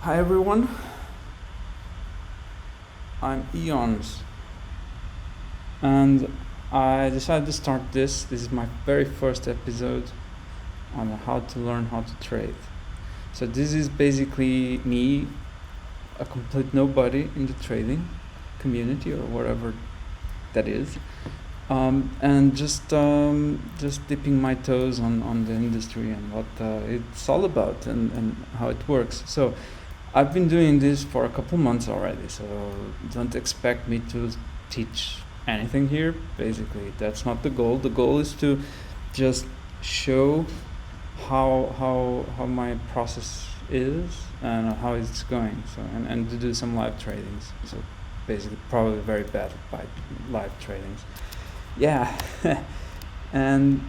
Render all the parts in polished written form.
Hi everyone, I'm Eons, and I decided to start this. This is my very first episode on how to learn how to trade. So this is basically me, a complete nobody in the trading community or whatever that is, and just dipping my toes on the industry and what it's all about and how it works. So I've been doing this for a couple months already, so don't expect me to teach anything here. Basically, that's not the goal. The goal is to just show how my process is and how it's going. So and to do some live tradings. So basically, probably very bad at live tradings. Yeah, and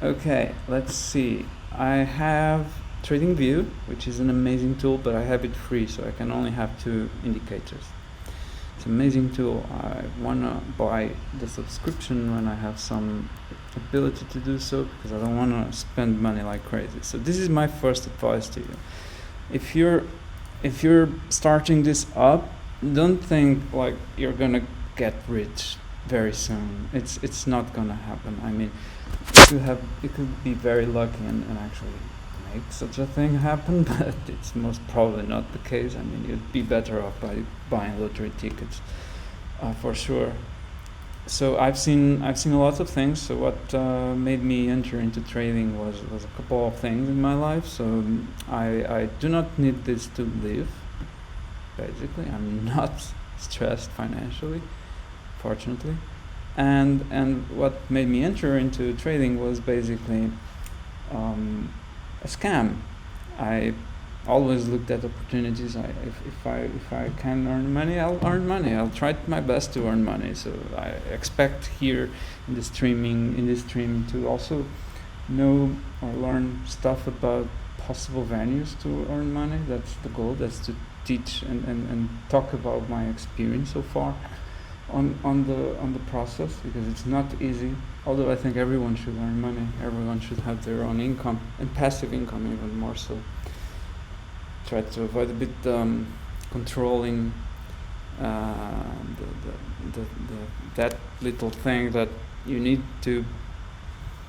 okay, let's see. I have TradingView, which is an amazing tool, but I have it free, so I can only have 2 indicators. It's an amazing tool. I wanna buy the subscription when I have some ability to do so, because I don't wanna spend money like crazy. So this is my first advice to you. If you're starting this up, don't think like you're gonna get rich very soon. It's not gonna happen. I mean, you could be very lucky and actually make such a thing happen, but it's most probably not the case. I mean, you'd be better off by buying lottery tickets, for sure. So I've seen a lot of things. So what made me enter into trading was a couple of things in my life. So I do not need this to live. Basically, I'm not stressed financially, fortunately. And what made me enter into trading was basically a scam. I always looked at opportunities. If I can earn money, I'll earn money. I'll try my best to earn money. So I expect here in this stream to also know or learn stuff about possible venues to earn money. That's the goal. That's to teach and talk about my experience so far on the process, because it's not easy. Although I think everyone should earn money, everyone should have their own income and passive income even more so. Try to avoid a bit controlling that little thing that you need to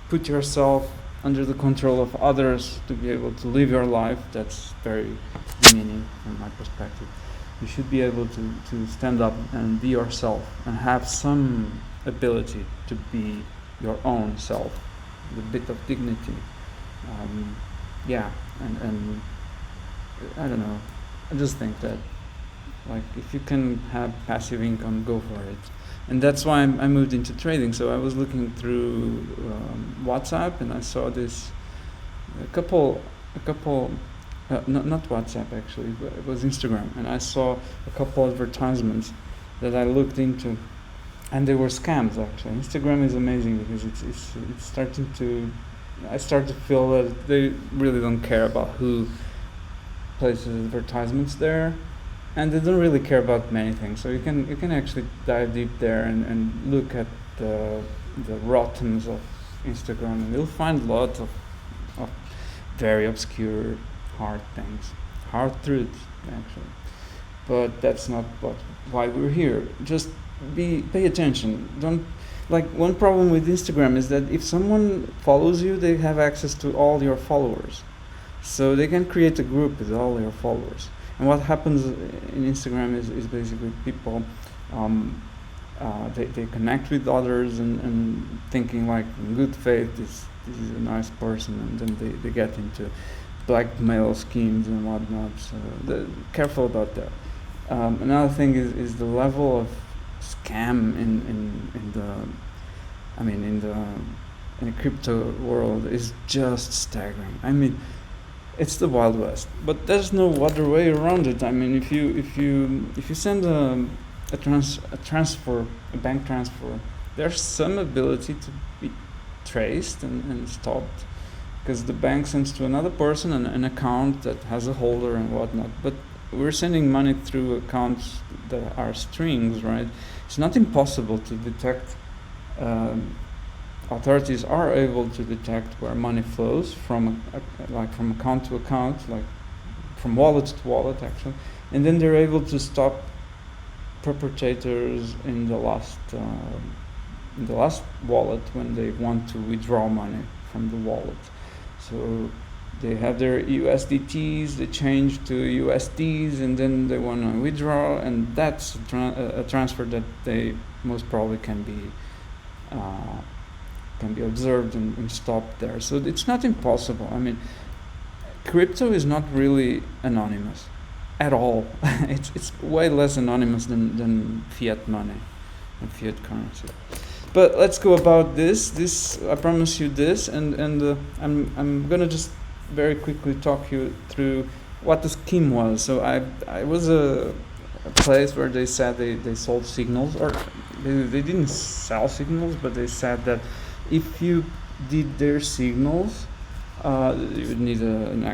put yourself under the control of others to be able to live your life. That's very demeaning from my perspective. You should be able to stand up and be yourself and have some ability to be your own self, with a bit of dignity. And I don't know. I just think that, like, if you can have passive income, go for it. And that's why I moved into trading. So I was looking through WhatsApp, and I saw this a couple. Not WhatsApp actually, but it was Instagram, and I saw a couple advertisements that I looked into, and they were scams actually. Instagram is amazing because it's starting to. I start to feel that they really don't care about who places advertisements there, and they don't really care about many things. So you can actually dive deep there and look at the rottenness of Instagram, and you'll find lots of very obscure, hard things, hard truths actually. But that's not why we're here. Just pay attention. Don't, like, one problem with Instagram is that if someone follows you, they have access to all your followers. So they can create a group with all your followers. And what happens in Instagram is basically people, they connect with others and thinking like in good faith, this is a nice person, and then they get into blackmail schemes and whatnot. So careful about that. Another thing is the level of scam in the crypto world is just staggering. I mean, it's the Wild West, but there's no other way around it. I mean, if you send a bank transfer, there's some ability to be traced and stopped, because the bank sends to another person an account that has a holder and whatnot. But we're sending money through accounts that are strings, right? It's not impossible to detect. Authorities are able to detect where money flows from account to account, like from wallet to wallet actually, and then they're able to stop perpetrators in the last wallet when they want to withdraw money from the wallet. So they have their USDTs, they change to USDs, and then they want to withdraw, and that's a transfer that they most probably can be observed and stopped there. So it's not impossible. I mean, crypto is not really anonymous at all. It's way less anonymous than fiat money and fiat currency. But let's go about this. I promise you this, and I'm gonna just very quickly talk you through what the scheme was. So I was a place where they said they sold signals, or they didn't sell signals, but they said that if you did their signals, you would need an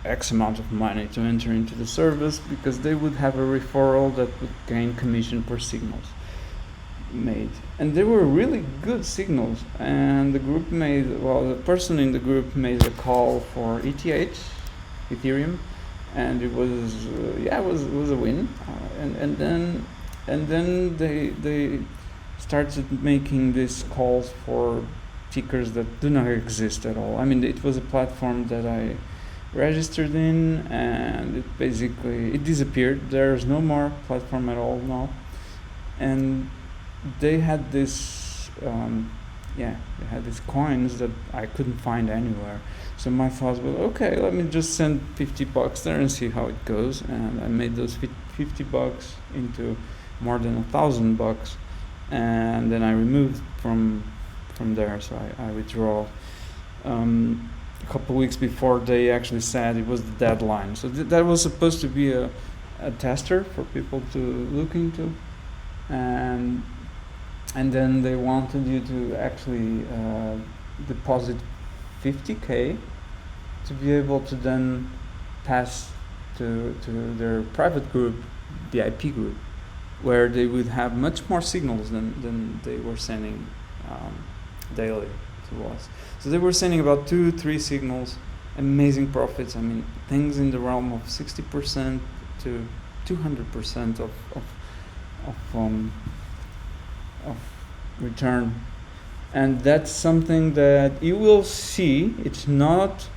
X amount of money to enter into the service, because they would have a referral that would gain commission per signals made. And they were really good signals, and the person in the group made a call for ETH, Ethereum, and it was it was a win. And then they started making these calls for tickers that do not exist at all. I mean, it was a platform that I registered in, and it disappeared. There's no more platform at all now. And they had these coins that I couldn't find anywhere. So my thought was, okay, let me just send $50 there and see how it goes. And I made those $50 into more than $1,000, and then I removed from there. So I withdraw a couple weeks before they actually said it was the deadline. So that was supposed to be a tester for people to look into, and then they wanted you to actually deposit 50K to be able to then pass to their private group, VIP group, where they would have much more signals than they were sending daily to us. So they were sending about 2-3 signals, amazing profits. I mean, things in the realm of 60% to 200% of return. And that's something that you will see. It's not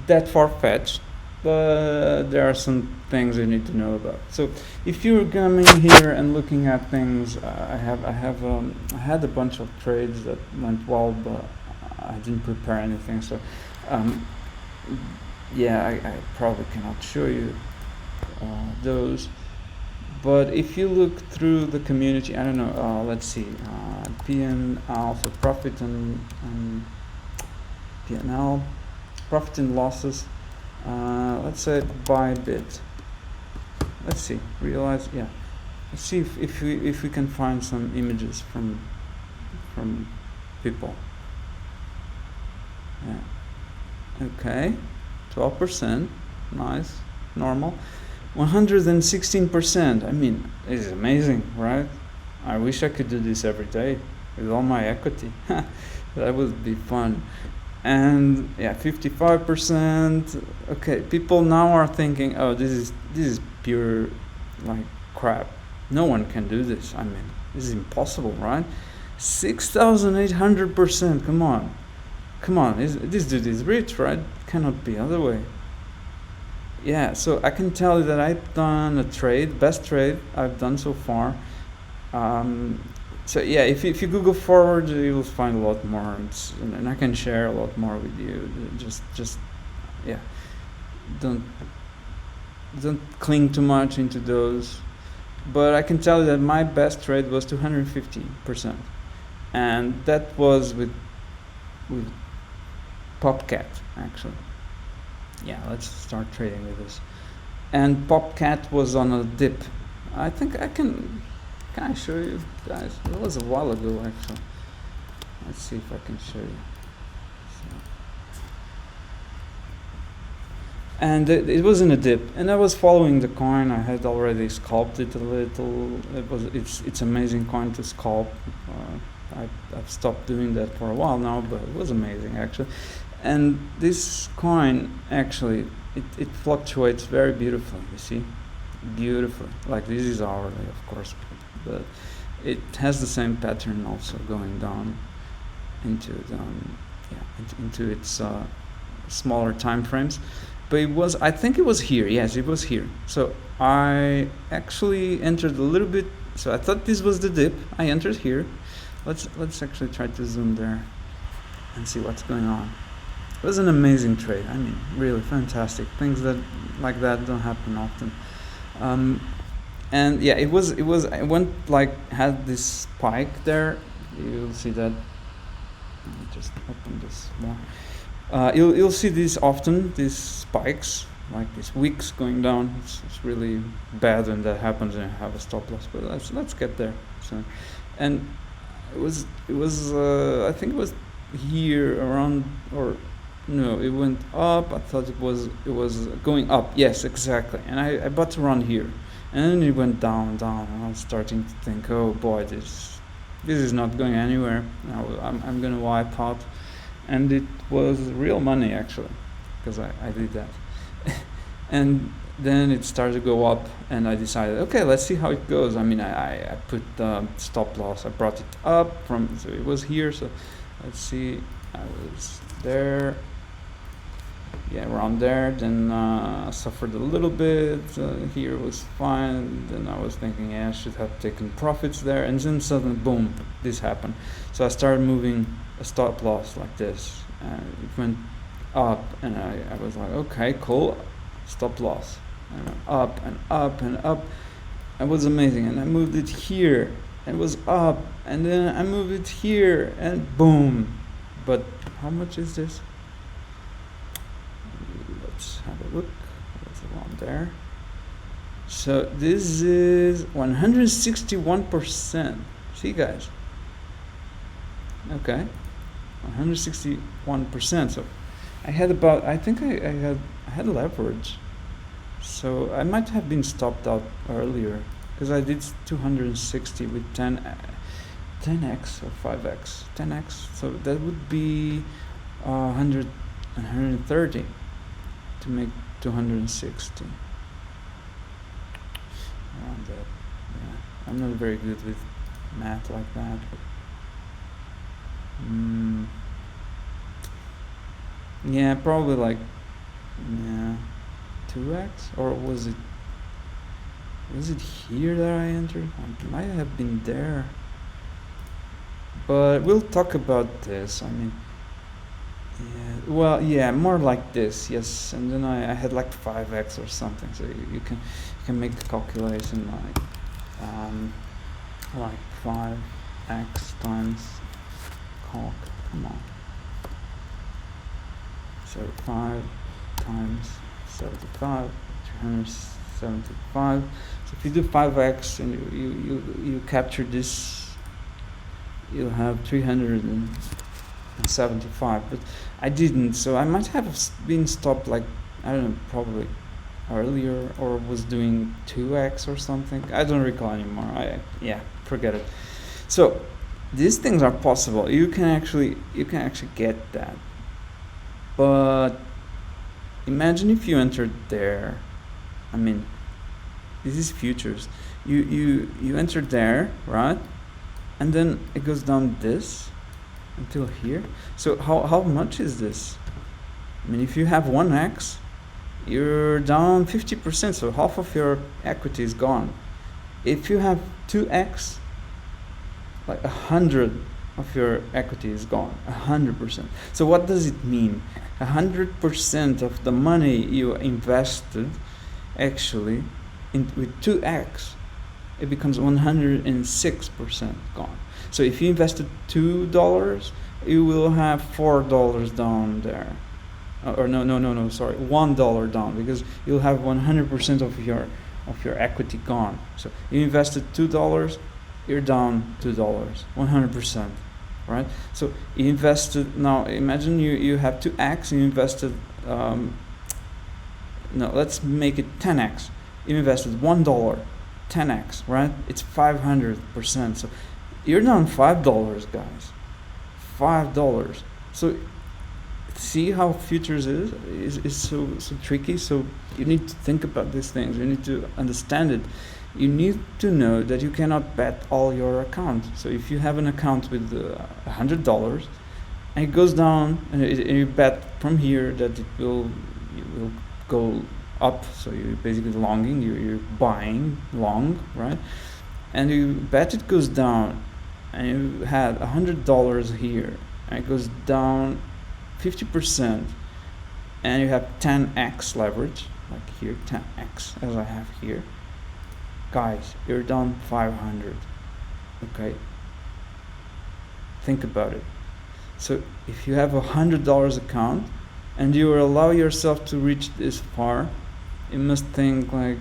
that far-fetched, but there are some things you need to know about. So if you're coming here and looking at things, I had a bunch of trades that went well, but I didn't prepare anything. So I probably cannot show you those. But if you look through the community, I don't know, let's see, P&L, so profit and P&L, profit and losses, let's say Bybit. Let's see, let's see if we can find some images from people. Yeah. Okay, 12%, nice, normal. 116%. I mean, it's amazing, right? I wish I could do this every day with all my equity. That would be fun. And 55%. Okay, people now are thinking, oh, this is pure like crap. No one can do this. I mean, this is impossible, right? 6,800%. Come on. This dude is rich, right? Cannot be other way. Yeah, so I can tell you that I've done a trade, best trade I've done so far. If you Google forward, you will find a lot more, and I can share a lot more with you. Don't cling too much into those. But I can tell you that my best trade was 250%, and that was with Popcat actually. Yeah, let's start trading with this. And Popcat was on a dip. I think can I show you guys? It was a while ago actually. Let's see if I can show you. And it was in a dip, and I was following the coin. I had already scalped it a little. It's amazing coin to scalp. I've stopped doing that for a while now, but it was amazing actually. And this coin actually, it fluctuates very beautifully, you see, beautifully. Like this is hourly, of course, but it has the same pattern also going down into the, into its smaller time frames. But it was, I think it was here. Yes, it was here. So I actually entered a little bit. So I thought this was the dip. I entered here. Let's actually try to zoom there and see what's going on. It was an amazing trade. I mean, really fantastic. Things that like that don't happen often. And yeah, it went like, had this spike there. You'll see that. Let me just open this more. You'll see these often, these spikes, like these wicks going down. It's really bad when that happens and you have a stop loss. But let's get there. So, and it was I think it was here around, or no, it went up. I thought it was going up. Yes, exactly. And I bought around here, and then it went down. And I was starting to think, oh boy, this is not going anywhere. Now I'm gonna wipe out. And it was real money actually, because I did that. And then it started to go up, and I decided, okay, let's see how it goes. I mean, I put stop loss. I brought it up from, so it was here. So let's see, I was there. Yeah, around there. Then I suffered a little bit. Here was fine. Then I was thinking, yeah, I should have taken profits there. And then suddenly, boom, this happened. So I started moving a stop loss like this. It went up, and I was like, okay, cool, stop loss. And up and up and up. It was amazing. And I moved it here. It was up. And then I moved it here, and boom. But how much is this? Let's have a look. What's around there? So this is 161%. See, guys? Okay, 161%. So I had about, I think I had leverage. So I might have been stopped out earlier, because I did 260 with 10x or 5x, 10x. So that would be 130 to make 260. Around that. Yeah, I'm not very good with math like that. But yeah, probably like 2x, or was it here that I entered? I might have been there, but we'll talk about this. I mean, yeah, well, yeah, more like this, yes. And then I had like 5x or something, so you can make the calculation like 5x times calc. Come on. So 5 times 75, 375. So if you do 5x and you capture this, you'll have 375. But I didn't, so I might have been stopped like, I don't know, probably earlier, or was doing 2x or something. I don't recall anymore. Yeah, forget it. So these things are possible. You can actually get that. But imagine if you entered there. I mean, this is futures. You entered there, right? And then it goes down this until here. So how much is this? I mean, if you have 1x, you're down 50%, so half of your equity is gone. If you have 2x, like 100 of your equity is gone, 100%. So what does it mean? 100% of the money you invested, actually, with 2x, it becomes 106% gone. So if you invested $2, you will have $4 down there. Or no, sorry, $1 down, because you'll have 100% of your equity gone. So you invested $2, you're down $2, 100%, right? So you invested, now imagine you have 2x, you invested, let's make it 10x. You invested $1, 10x, right? It's 500%. So you're down $5, guys. $5. So see how futures is so tricky. So you need to think about these things. You need to understand it. You need to know that you cannot bet all your account. So if you have an account with $100 and it goes down, and you bet from here that it will go up, so you're basically longing, you're buying long, right? And you bet it goes down, and you had $100 here, and it goes down 50%, and you have 10x leverage, like here, 10x as I have here. Guys, you're down 500. Okay, think about it. So if you have $100 account and you allow yourself to reach this far, you must think like,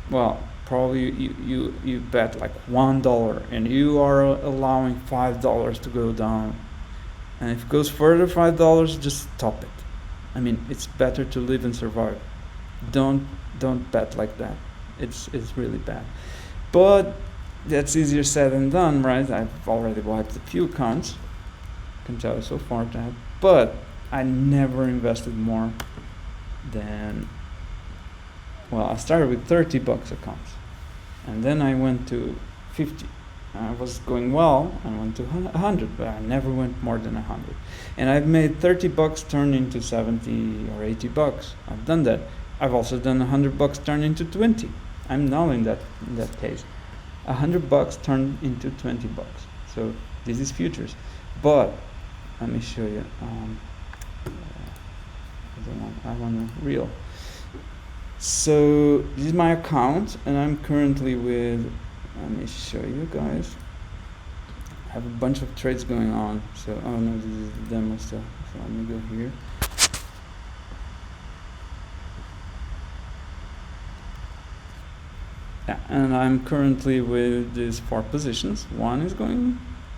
well, probably you bet like $1 and you are allowing $5 to go down, and if it goes further $5, just stop it. I mean, it's better to live and survive. Don't bet like that. It's really bad. But that's easier said than done, right? I've already wiped a few accounts, can tell you so far that, but I never invested more than, well, I started with $30 accounts, and then I went to 50. I was going well, I went to 100, but I never went more than 100. And I've made $30 turn into 70 or $80. I've done that. I've also done $100 turn into 20. I'm now in that case. $100 turned into $20. So this is futures. But let me show you. I want a real. So this is my account, and I'm currently with. Let me show you guys. I have a bunch of trades going on. So oh no, this is the demo stuff. So let me go here. Yeah, and I'm currently with these 4 positions. One is going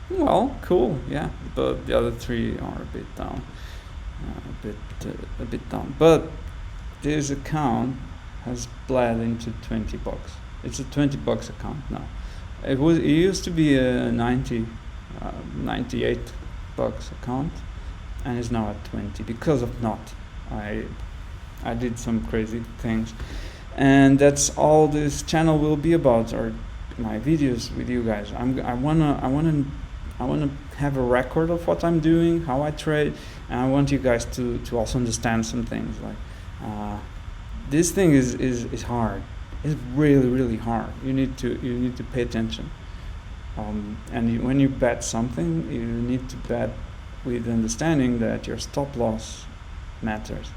well, cool, yeah, but the other 3 are a bit down, a bit down. But this account has bled into $20. It's a $20 account now. It used to be a $98 account, and it's now at 20 because of NOT. I did some crazy things. And that's all this channel will be about, or my videos with you guys. I wanna have a record of what I'm doing, how I trade, and I want you guys to also understand some things. Like this thing is hard. It's really hard. You need to pay attention. And when you bet something, you need to bet with understanding that your stop loss matters.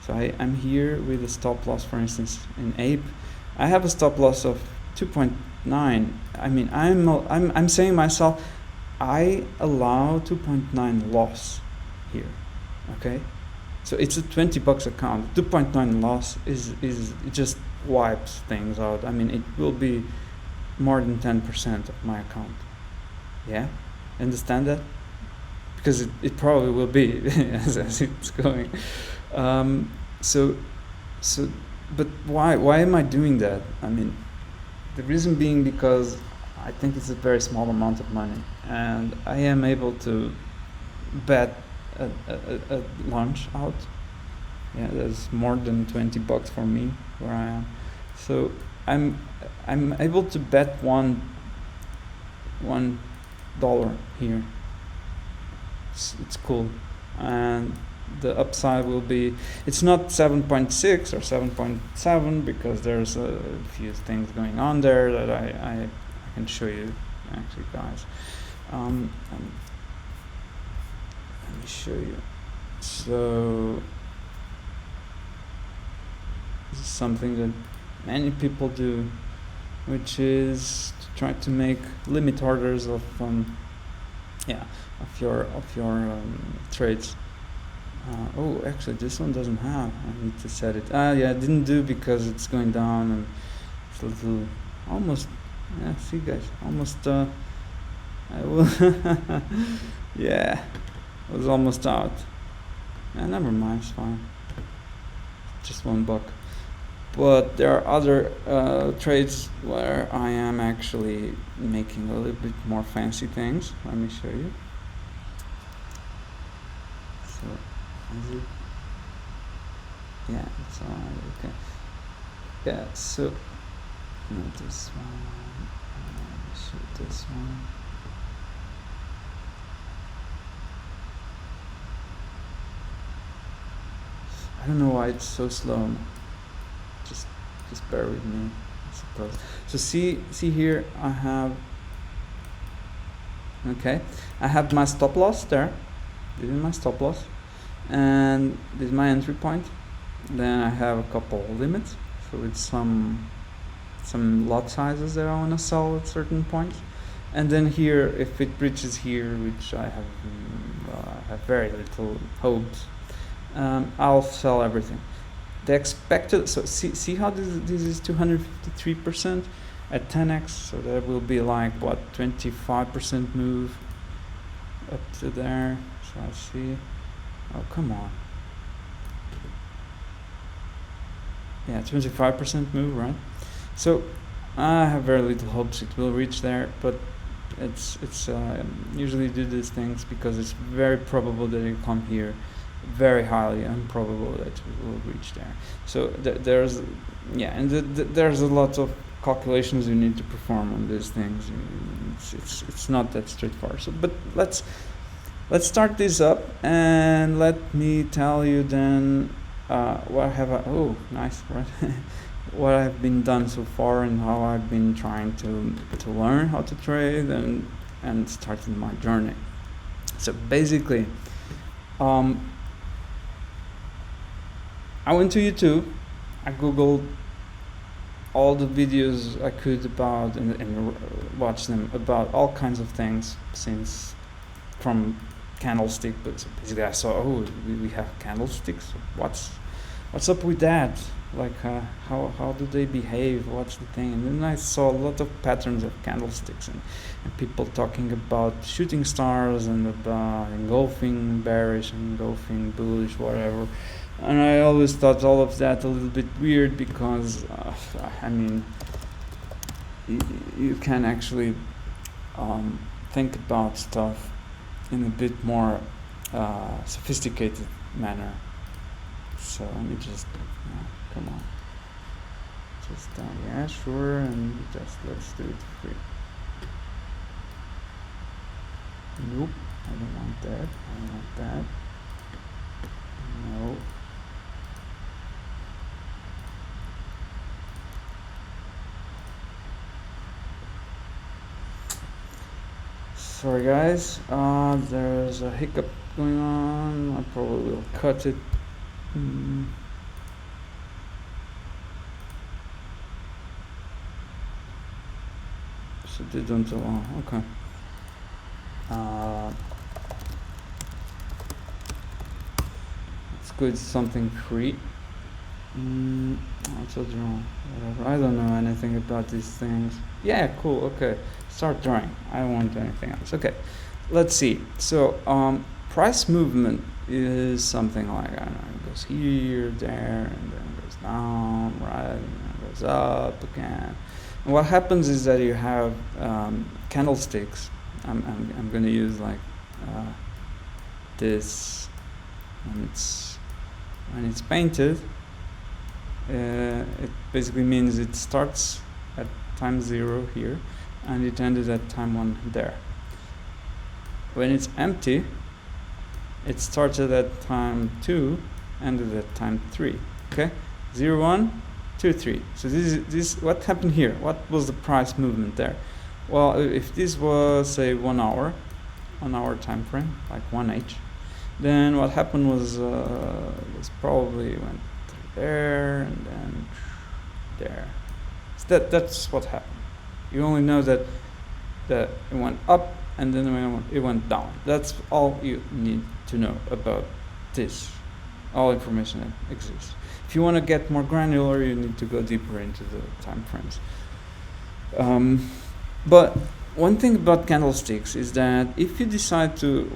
So I'm here with a stop loss, for instance, in APE. I have a stop loss of 2.9. I mean, I'm saying myself, I allow 2.9 loss here. Okay, so it's a $20 account. 2.9 loss is it just wipes things out. I mean, it will be more than 10% of my account. Yeah, understand that? Because it probably will be as it's going. But why am I doing that? I mean, the reason being because I think it's a very small amount of money, and I am able to bet a lunch out. Yeah, that's more than $20 for me where I am. So I'm able to bet $1 here. It's cool, and the upside will be, it's not 7.6 or 7.7 because there's a few things going on there that I can show you actually, guys. Let me show you. So this is something that many people do, which is to try to make limit orders of your trades. Oh, actually, this one doesn't have. I need to set it. Yeah, I didn't do because it's going down and it's a little, almost. Yeah, see, guys, almost. I will. Yeah, it was almost out. Yeah, never mind, it's fine. Just $1. But there are other trades where I am actually making a little bit more fancy things. Let me show you. So Is it? Yeah, it's alright. Okay. Yeah. So not this one. Shoot this one. I don't know why it's so slow. Just bear with me, I suppose. So see here, I have. Okay, I have my stop loss there. This is my stop loss, and this is my entry point. Then I have a couple limits, so with some lot sizes that I want to sell at certain points. And then here, if it reaches here, which I have very little hopes, I'll sell everything. The expected, so see how this is 253% at 10x, so that will be like what, 25% move up to there. So I see. Oh, come on. Yeah, 25% move, right? So I have very little hopes it will reach there, but it's usually do these things because it's very probable that it come here, very highly improbable that it will reach there. So there's there's a lot of calculations you need to perform on these things. It's not that straightforward. So, but let's start this up and let me tell you then what have I, oh nice, right? What I've been done so far and how I've been trying to learn how to trade and starting my journey. So basically, I went to YouTube, I googled all the videos I could about and watched them about all kinds of things, since from candlestick, but so basically I saw, oh, we have candlesticks, what's up with that? Like how do they behave? What's the thing? And then I saw a lot of patterns of candlesticks and people talking about shooting stars and about engulfing bearish, engulfing bullish, whatever. And I always thought all of that a little bit weird because I mean you can actually think about stuff in a bit more sophisticated manner. So let me just come on, just yeah, sure, and just let's do it free. Nope, I don't want that. I don't want that. No. Sorry guys, there's a hiccup going on. I probably will cut it. So they don't allow. Okay. It's good. Something free. Also draw. Whatever. I don't know anything about these things. Yeah, cool. Okay. Start drawing. I don't want anything else. Okay. Let's see. So price movement is something like, I don't know, it goes here, there, and then it goes down, right, and then it goes up again. And what happens is that you have candlesticks. I'm going to use like this, and when it's painted, it basically means it starts at time 0 here, and it ended at time 1 there. When it's empty, it started at time 2, ended at time 3. Okay, 0, 1, 2, 3. So this what happened here? What was the price movement there? Well, if this was say 1 hour time frame, like 1H, then what happened was probably went there and then there. So that's what happened. You only know that it went up and then it went down. That's all you need to know about this. All information that exists. If you want to get more granular, you need to go deeper into the time frames. But one thing about candlesticks is that if you decide to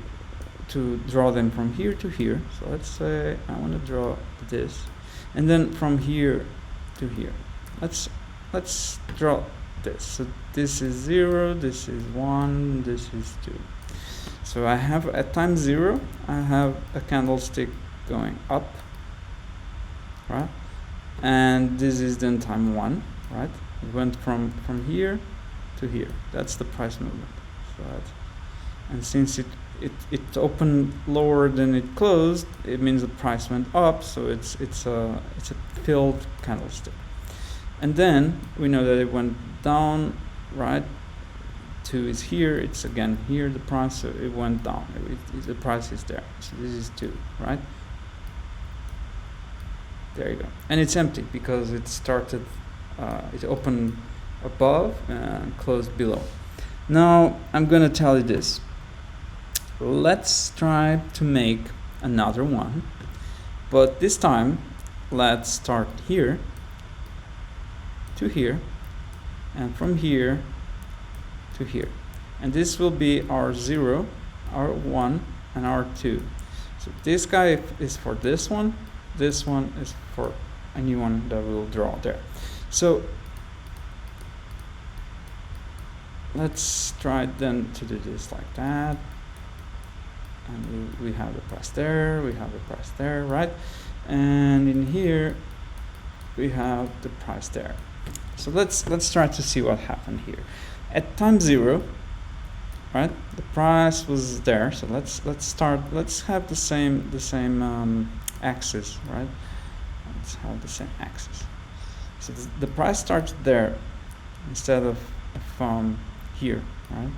draw them from here to here, so let's say I want to draw this, and then from here to here, let's draw this. So this is 0, this is 1, this is 2. So I have at time 0, I have a candlestick going up, right? And this is then time 1, right? It went from here to here. That's the price movement, right? And since it opened lower than it closed, it means the price went up, so it's a filled candlestick. And then we know that it went down, right? 2 is here, it's again here the price, so it went down. The price is there, so this is 2, right? There you go. And it's empty because it started, it opened above and closed below. Now I'm gonna tell you this. Let's try to make another one, but this time let's start here to here, and from here to here, and this will be our 0, our 1, and our 2. So this guy is for this one is for a new one that we'll draw there. So let's try then to do this like that, and we have the price there, we have the price there, right? And in here we have the price there. So let's try to see what happened here. At time 0, right, the price was there. So let's have the same axis, right? Let's have the same axis. So the price starts there instead of from here, right?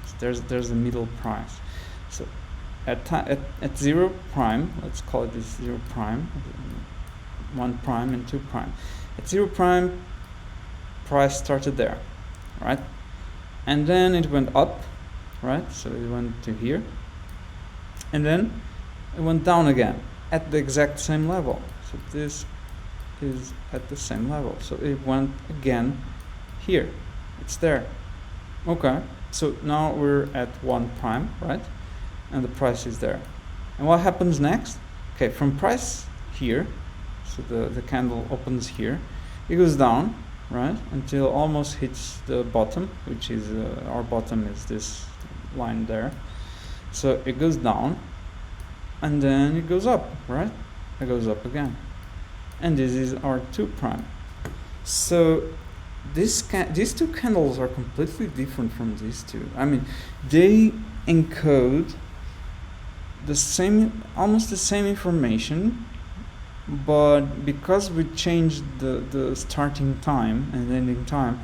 So there's the middle price. So at 0 prime, let's call it this 0 prime, 1 prime and 2 prime. At 0 prime, price started there, right? And then it went up, right? So it went to here, and then it went down again at the exact same level. So this is at the same level. So it went again here. It's there. Okay. So now we're at 1 prime, right? And the price is there. And what happens next? Okay, from price here, so the candle opens here, it goes down, right, until almost hits the bottom, which is our bottom is this line there. So it goes down, and then it goes up, right? It goes up again, and this is our 2 prime. So these 2 candles are completely different from these 2. I mean, they encode the same, almost the same information, but because we changed the starting time and ending time,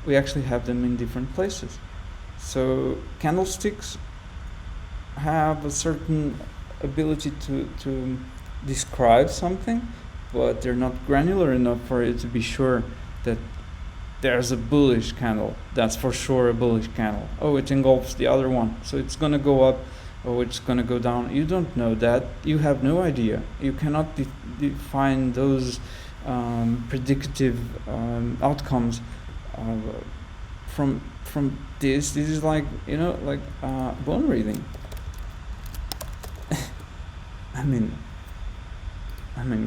we actually have them in different places. So candlesticks have a certain ability to describe something, but they're not granular enough for it to be sure that there's a bullish candle. That's for sure a bullish candle. Oh, it engulfs the other one, so it's gonna go up. Oh, it's gonna go down. You don't know that. You have no idea. You cannot define those predictive outcomes from this. This is like, you know, like bone reading. I mean,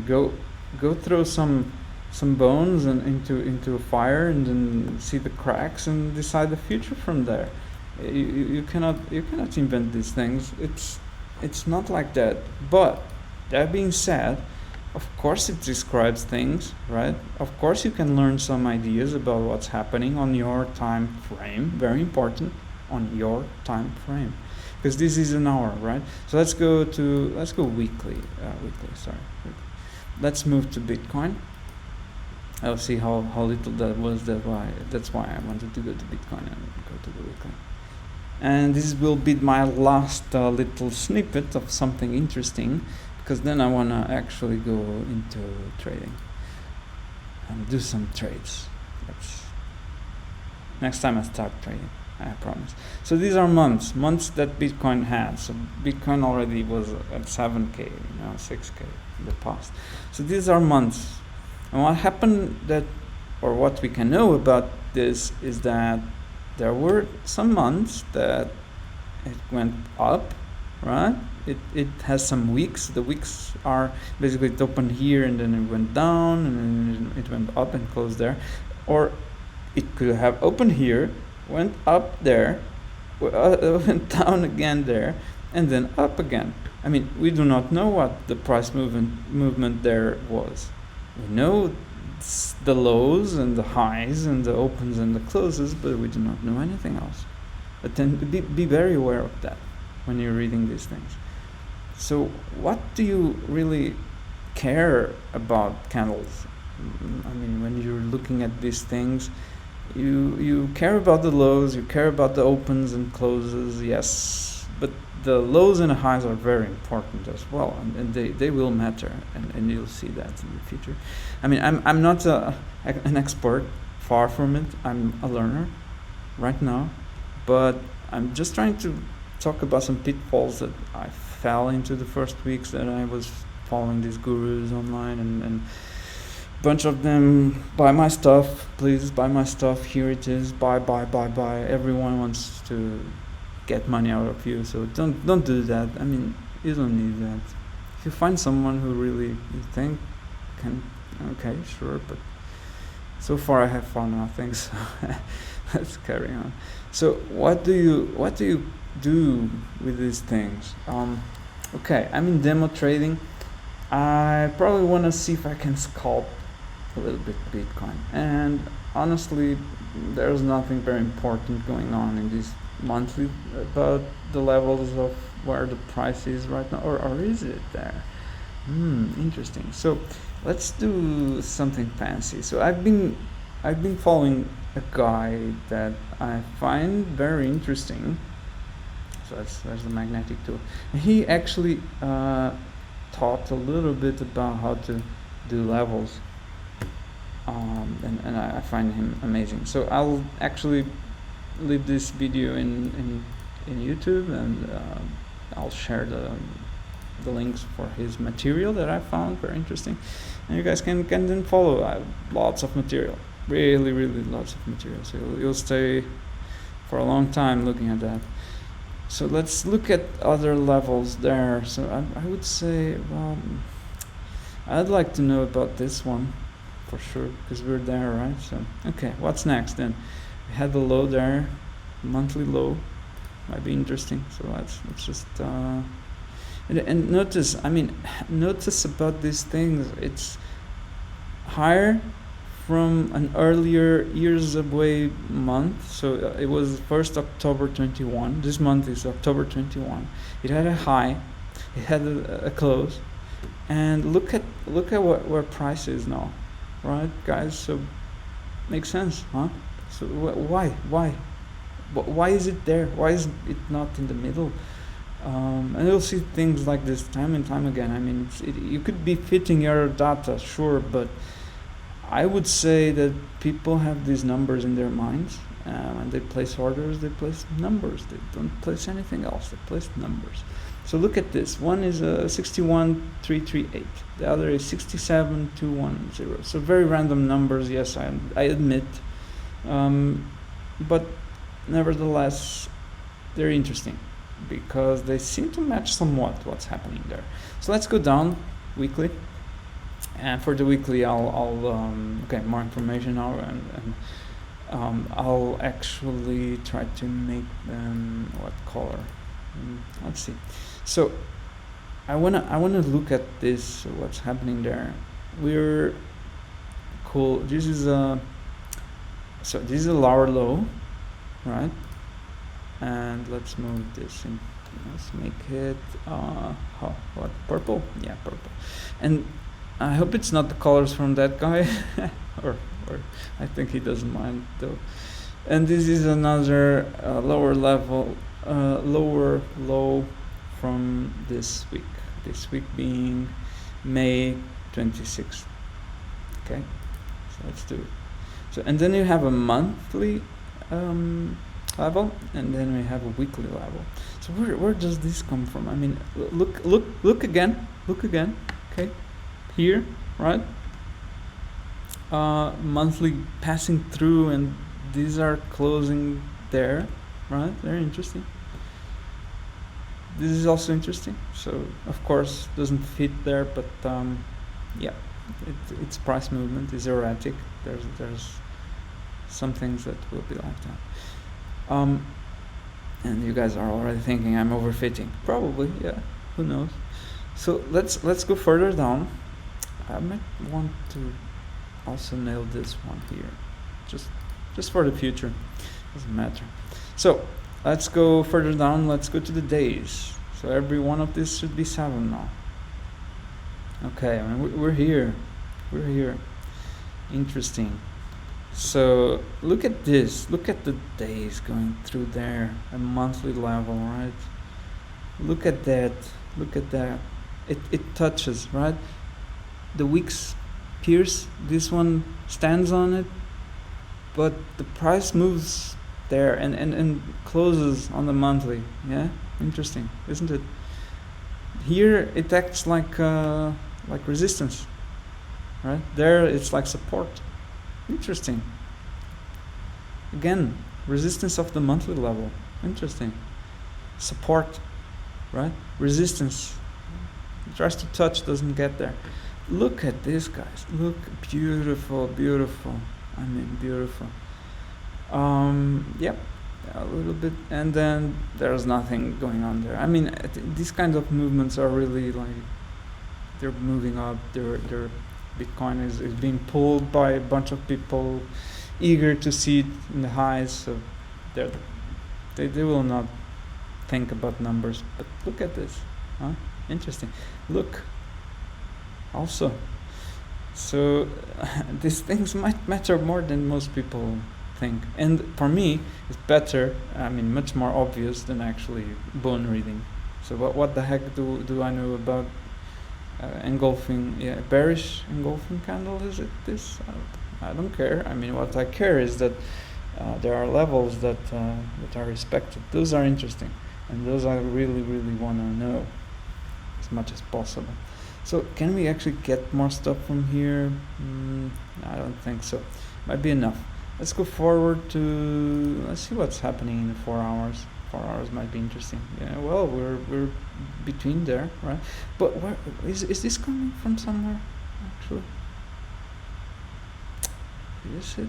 go throw some bones and into a fire, and then see the cracks and decide the future from there. You cannot invent these things. It's not like that. But that being said, of course it describes things, right? Of course you can learn some ideas about what's happening on your time frame. Very important, on your time frame, because this is an hour, right? So let's go weekly. Let's move to Bitcoin. I'll see how little that was. That's why I wanted to go to Bitcoin and go to the weekly. And this will be my last little snippet of something interesting, because then I want to actually go into trading and do some trades. Next time I start trading, I promise. So these are months that Bitcoin had. So Bitcoin already was at 7K, 6K in the past. So these are months. And what happened or what we can know about this is that there were some months that it went up, right? It has some weeks. The weeks are basically it opened here and then it went down and then it went up and closed there. Or it could have opened here, went up there, went down again there, and then up again. I mean, we do not know what the price movement there was. We know the lows and the highs and the opens and the closes, but we do not know anything else. But then be very aware of that when you're reading these things. So what do you really care about candles? I mean, when you're looking at these things, you care about the lows, you care about the opens and closes, yes, but the lows and the highs are very important as well, and they will matter, and you'll see that in the future. I mean, I'm not an expert, far from it. I'm a learner right now, but I'm just trying to talk about some pitfalls that I fell into the first weeks that I was following these gurus online, and bunch of them, buy my stuff, please buy my stuff, here it is, buy. Everyone wants to get money out of you, so don't do that. I mean, you don't need that. If you find someone who really you think can, okay, sure, but so far I have found nothing, so let's carry on. So what do you do with these things? Okay, I'm in demo trading. I probably want to see if I can scalp a little bit Bitcoin, and honestly there's nothing very important going on in this monthly about the levels of where the price is right now, or is it there? Interesting. So let's do something fancy. So I've been following a guy that I find very interesting. So there's the magnetic tool. He actually taught a little bit about how to do levels, and I find him amazing. So I'll actually leave this video in YouTube, and I'll share the links for his material that I found very interesting, and you guys can then follow. I have lots of material, really lots of material, so you'll stay for a long time looking at that. So let's look at other levels there. So I would say, well, I'd like to know about this one for sure, because we're there, right? So okay, what's next then? We had the low there, monthly low, might be interesting. So let's just and notice, I mean, notice about these things, it's higher from an earlier years away month. So it was 1st October 21. This month is October 21. It had a high, it had a close, and look at where price is now, right, guys? So makes sense, huh? So why is it there? Why is it not in the middle? And you'll see things like this time and time again. I mean, you could be fitting your data, sure, but I would say that people have these numbers in their minds. When they place orders, they place numbers. They don't place anything else. They place numbers. So look at this. One is 61,338. The other is 67,210. So very random numbers. Yes, I admit, but nevertheless, they're interesting because they seem to match somewhat what's happening there. So let's go down weekly. And for the weekly, I'll okay, more information now, and I'll actually try to make them what color. Let's see. So I wanna look at this. What's happening there? We're cool. This is a lower low, right? And let's move this in. Let's make it what, purple? Yeah, purple. And I hope it's not the colors from that guy, or I think he doesn't mind though. And this is another lower level, lower low from this week. This week being May 26th. Okay, so let's do it. So and then you have a monthly level, and then we have a weekly level. So where does this come from? I mean, look again. Okay. Here, right? Monthly passing through, and these are closing there, right? Very interesting. This is also interesting. So of course doesn't fit there, but yeah, its price movement is erratic. There's some things that will be like that. And you guys are already thinking I'm overfitting. Probably, yeah. Who knows? So let's go further down. I might want to also nail this one here, just for the future. Doesn't matter. So let's go further down. Let's go to the days. So every one of these should be 7 now. Okay, I mean, we're here. We're here. Interesting. So look at this. Look at the days going through there. A monthly level, right? Look at that. Look at that. It touches, right? The weeks pierce. This one stands on it, but the price moves there and closes on the monthly. Yeah, interesting, isn't it? Here it acts like resistance, right? There it's like support. Interesting. Again, resistance of the monthly level. Interesting. Support, right? Resistance. It tries to touch, doesn't get there. Look at this, guys. Look, beautiful, beautiful. I mean, beautiful. Yep, a little bit, and then there's nothing going on there. I mean, these kinds of movements are really like they're moving up. They're Bitcoin is being pulled by a bunch of people eager to see it in the highs. So they will not think about numbers. But look at this, huh? Interesting. Look. Also, so these things might matter more than most people think, and for me it's better, I mean much more obvious than actually bone reading. So what the heck do I know about engulfing, bearish engulfing candle? Is it this? I don't care. I mean, what I care is that there are levels that are respected. Those are interesting, and those I really want to know as much as possible. So can we actually get more stuff from here? I don't think so. Might be enough. Let's go forward to, let's see what's happening in 4 hours. 4 hours might be interesting. Yeah, well, we're between there, right? But where is this coming from somewhere, actually? Is it?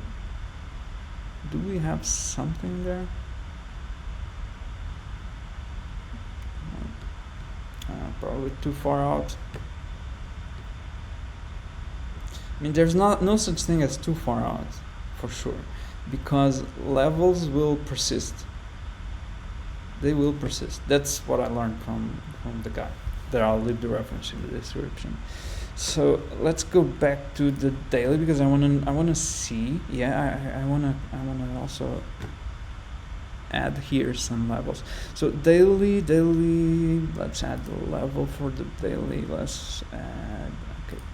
Do we have something there? Probably too far out. I mean, there's no such thing as too far out, for sure, because levels will persist. They will persist. That's what I learned from the guy. There, I'll leave the reference in the description. So let's go back to the daily, because I wanna see. Yeah, I wanna also add here some levels. So daily. Let's add the level for the daily. Let's add.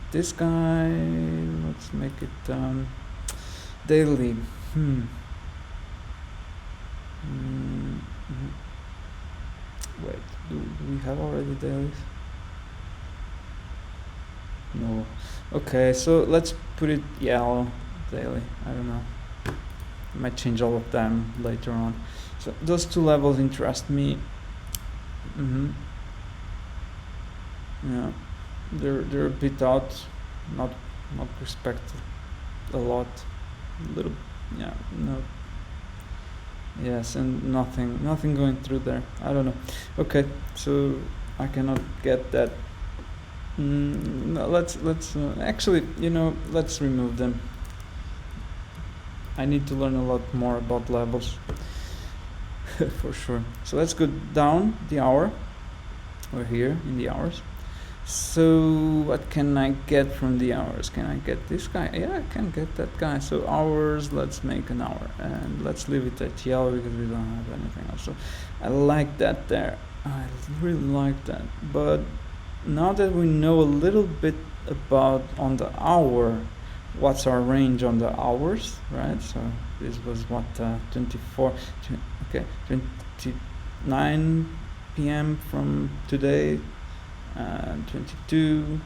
This guy, let's make it daily. Wait, do we have already dailies? No. Okay, so let's put it yellow daily. I don't know. I might change all of them later on. So those two levels interest me. Yeah. They're a bit out, not respected a lot, little, yeah, no, yes, and nothing going through there. I don't know. Okay, so I cannot get that. No, let's actually, let's remove them. I need to learn a lot more about levels for sure. So let's go down the hour. We're here in the hours. So what can I get from the hours? Can I get this guy? Yeah, I can get that guy. So hours, let's make an hour, and let's leave it at yellow because we don't have anything else. So I like that there. I really like that. But now that we know a little bit about on the hour, what's our range on the hours, right? So this was what 29 p.m. from today. 22.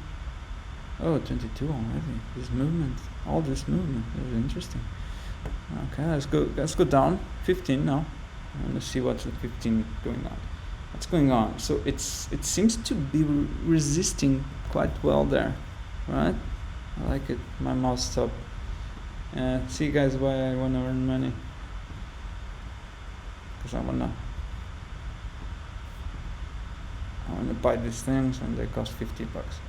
Oh, 22 already. All this movement is interesting. Okay, let's go down. 15 now. I want to see what's at 15 going on. What's going on? So it seems to be resisting quite well there, right? I like it. My mouse stopped. See, guys, why I want to earn money? Because I wanna buy these things and they cost 50 bucks.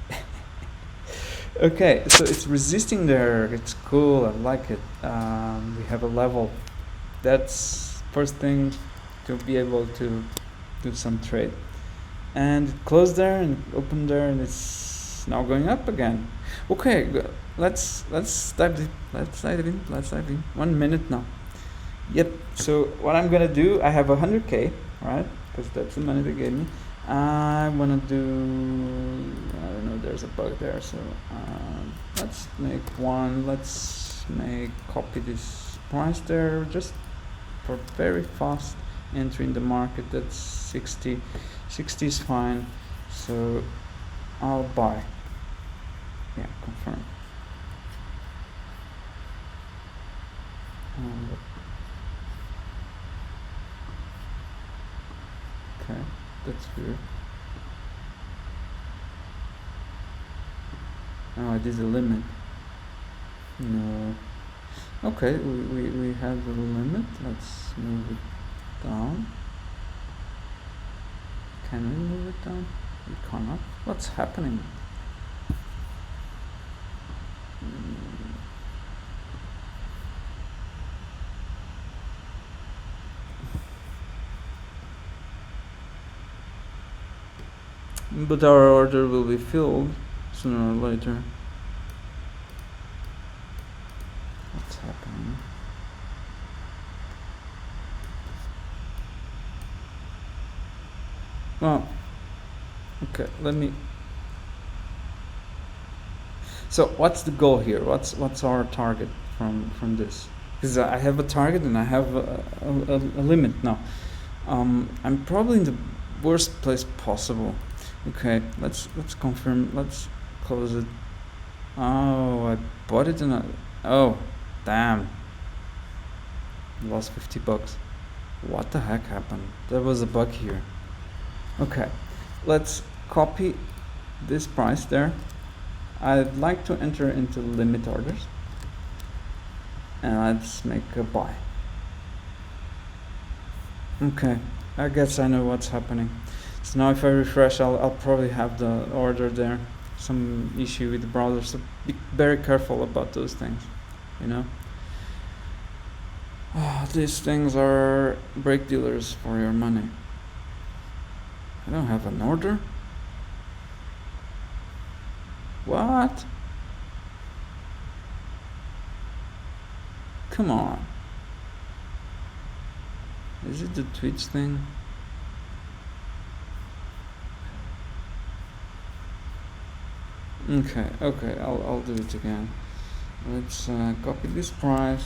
Okay, so it's resisting there. It's cool. I like it. We have a level. That's first thing to be able to do some trade. And it closed there and opened there, and it's now going up again. Okay, let's dive in. Let's dive in. 1 minute now. Yep. So what I'm gonna do, I have 100K, right? Because that's the money they gave me. I wanna do, I don't know, there's a bug there, so let's make one. Let's copy this price there, just for very fast entry in the market. That's 60 is fine, so I'll buy. Yeah, confirm. Okay, that's weird. Oh, it is a limit. No. Okay, we have the limit. Let's move it down. Can we move it down? We cannot. What's happening? But our order will be filled sooner or later. What's happening? Well, okay, let me. So what's the goal here? What's our target from this? Because I have a target and I have a limit now. I'm probably in the worst place possible. Okay, let's confirm. Let's close it. Oh, I bought it in a. Oh, damn. Lost 50 bucks. What the heck happened? There was a bug here. Okay, let's copy this price there. I'd like to enter into limit orders. And let's make a buy. Okay, I guess I know what's happening. So now if I refresh, I'll probably have the order there. Some issue with the browser, so be very careful about those things, you know. These things are break dealers for your money. I don't have an order. What? Come on. Is it the Twitch thing? Okay, I'll do it again. Let's copy this price.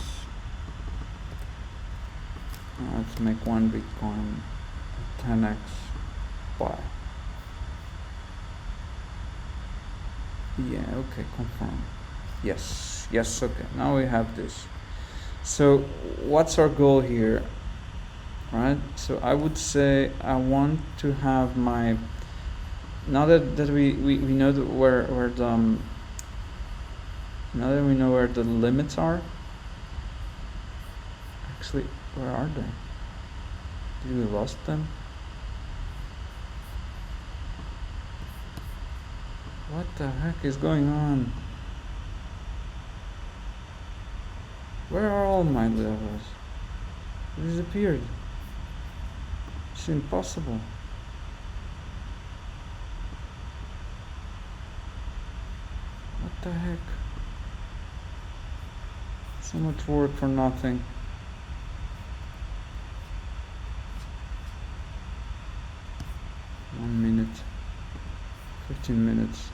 Let's make one Bitcoin 10x buy. Yeah, okay, confirm. Yes, okay, now we have this. So what's our goal here? Right, so I would say I want to have my, now that we know where the now that we know where the limits are. Actually, where are they? Did we lost them? What the heck is going on? Where are all my levels? They disappeared. It's impossible. What the heck? So much work for nothing. One minute. 15 minutes.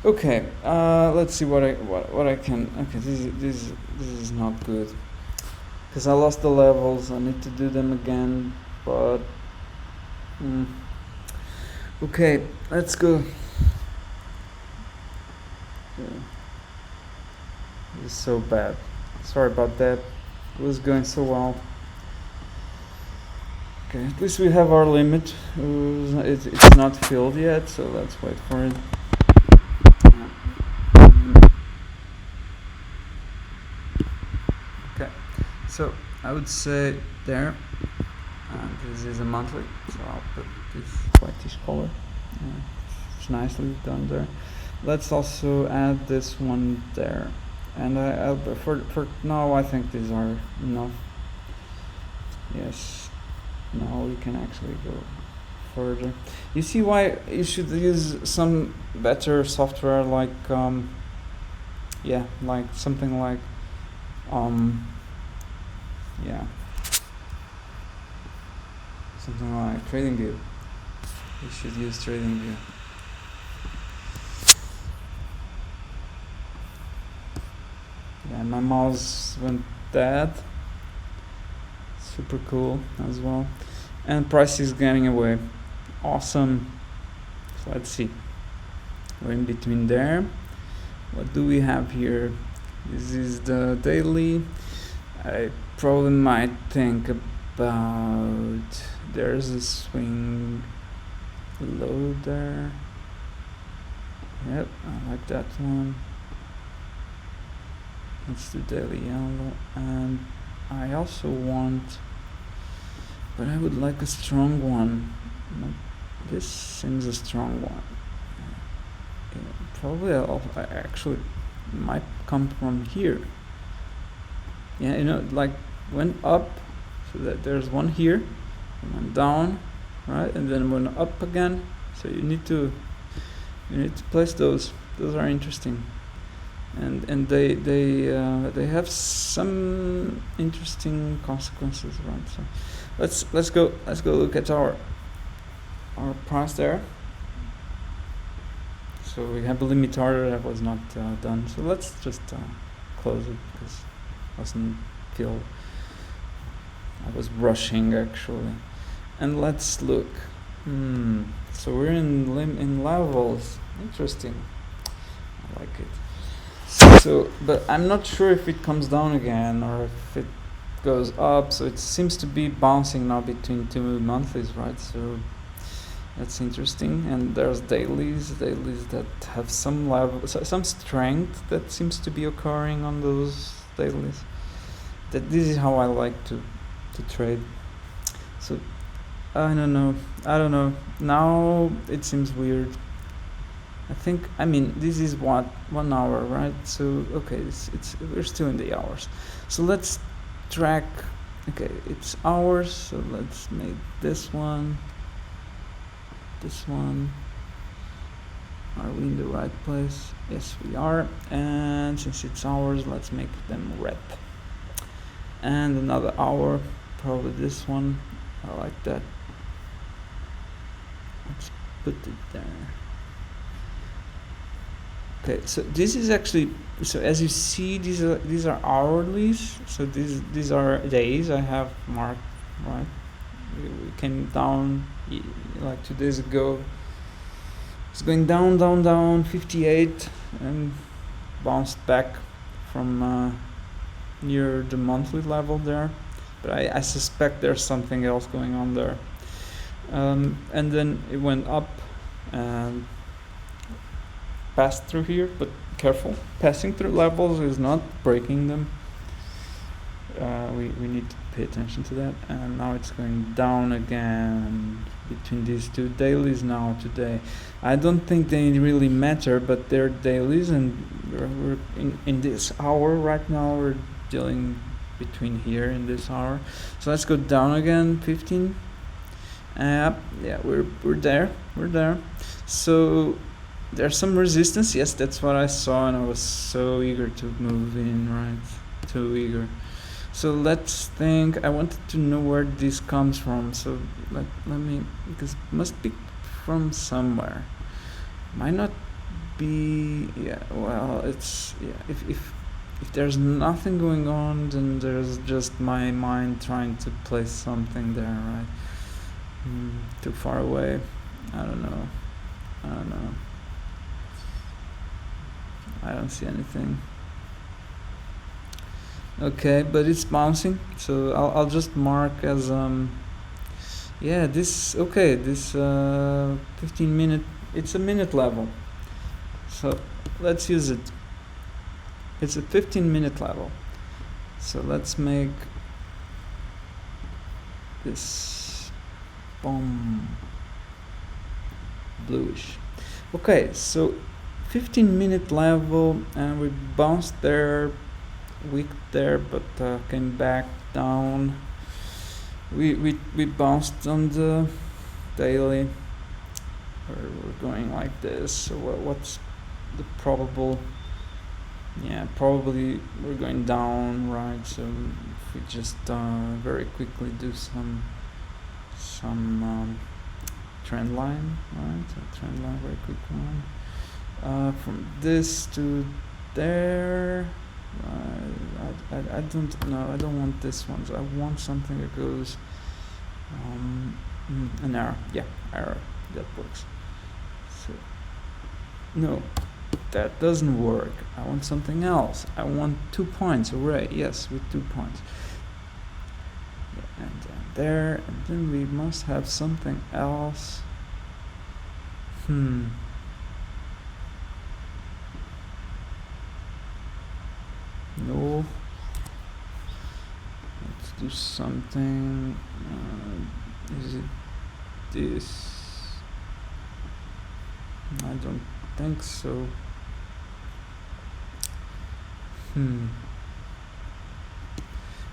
Okay, let's see what I can. Okay, this is not good because I lost the levels. I need to do them again, but okay, let's go. Yeah. This is so bad. Sorry about that. It was going so well. Okay, at least we have our limit. It's not filled yet, so let's wait for it. Okay, so I would say there, this is a monthly, so I'll put this whitish color. Yeah, it's nicely done there. Let's also add this one there, and for now I think these are enough. Yes, now we can actually go further. You see why you should use some better software like yeah, like something like yeah, something like TradingView. You should use TradingView. Yeah, my mouse went dead. Super cool as well. And price is getting away. Awesome. So let's see. We're in between there. What do we have here? This is the daily. I probably might think about, there's a swing low there. Yep, I like that one. Let's do daily yellow, and I also want, but I would like a strong one. This seems a strong one. Yeah, probably I actually might come from here. Yeah, you know, like went up, so that there's one here, and went down, right, and then went up again. So you need to place those. Those are interesting, and they have some interesting consequences, right? So let's go look at our price there. So we have a limit order that was not done. So let's just close it because I was rushing actually. And let's look. So we're in levels. Interesting. I like it. So, but I'm not sure if it comes down again or if it goes up. So it seems to be bouncing now between two monthlies, right? So that's interesting. And there's dailies that have some level, some strength that seems to be occurring on those dailies. That this is how I like to trade. So I don't know. Now it seems weird. I mean this is what 1 hour, right? So okay, it's we're still in the hours. So let's track. Okay, it's hours. So let's make this one. Are we in the right place? Yes, we are. And since it's hours, let's make them red. And another hour, probably this one. I like that. Let's put it there. Okay, so this is actually, so as you see, these are hourlies. So these are days I have marked, right? We came down like 2 days ago. It's going down 58 and bounced back from near the monthly level there, but I suspect there's something else going on there. And then it went up and passed through here, but careful, passing through levels is not breaking them. We need to pay attention to that. And now it's going down again between these two dailies now today. I don't think they really matter, but they're dailies, and we're in this hour right now. We're dealing between here in this hour. So let's go down again, 15. Yeah, we're there. So there's some resistance. Yes, that's what I saw, and I was so eager to move in, right? Too eager. So let's think. I wanted to know where this comes from. So let me, because it must be from somewhere. Might not be. Yeah. Well, it's If there's nothing going on, then there's just my mind trying to place something there, right? Too far away. I don't know. I don't see anything. Okay, but it's bouncing, so I'll just mark as this 15 minute, it's a minute level, so let's use it. It's a 15-minute level, so let's make this boom. bluish. Okay, so 15-minute level, and we bounced there, wicked there, but came back down. We bounced on the daily. We're going like this. So what's the probable? Yeah, probably we're going down, right? So if we just very quickly do some trend line, right? So trend line, very quick one. From this to there. I don't know. I don't want this one. So I want something that goes an arrow. Yeah, arrow. That works. So no, that doesn't work. I want something else. I want 2 points array. Yes, with 2 points. Yeah, and there, and then we must have something else. No. Let's do something. Is it this? I don't think so.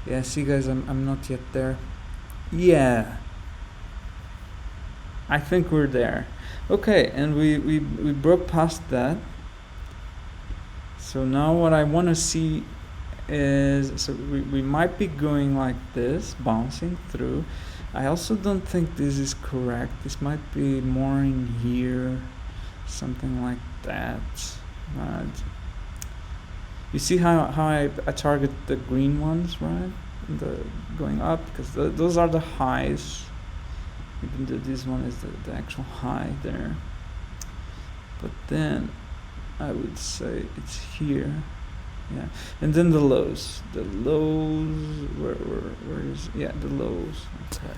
Yeah, see guys, I'm not yet there. Yeah, I think we're there. Okay, and we broke past that. So now what I want to see is, so we might be going like this, bouncing through. I also don't think this is correct. This might be more in here, something like that. Right. You see how I target the green ones, right? The going up, because those are the highs. Even though this one is the actual high there. But then I would say it's here. Yeah, and then the lows. The lows, where is, yeah, the lows. Okay.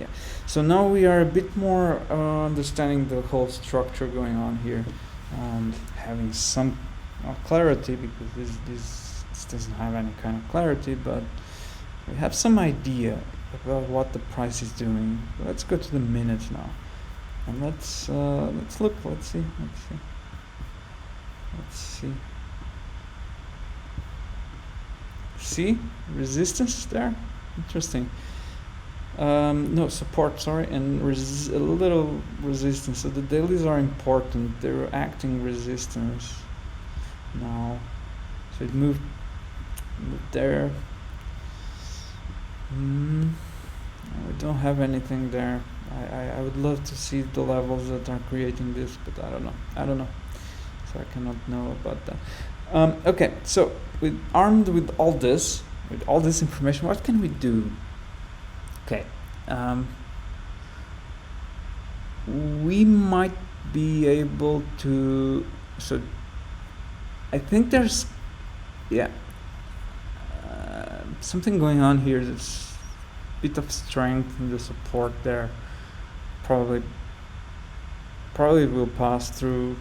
Yeah. So now we are a bit more understanding the whole structure going on here, and having some clarity, because this doesn't have any kind of clarity, but we have some idea about what the price is doing. Let's go to the minutes now, and let's look. Let's see. See, resistance there. Interesting. No, support, sorry, and a little resistance. So the dailies are important. They're acting resistance now. So it moved there. We don't have anything there. I would love to see the levels that are creating this, but I don't know. So I cannot know about that. Okay, so armed with all this information, what can we do? Okay, we might be able to. So I think there's, yeah, something going on here. There's a bit of strength in the support there. Probably will pass through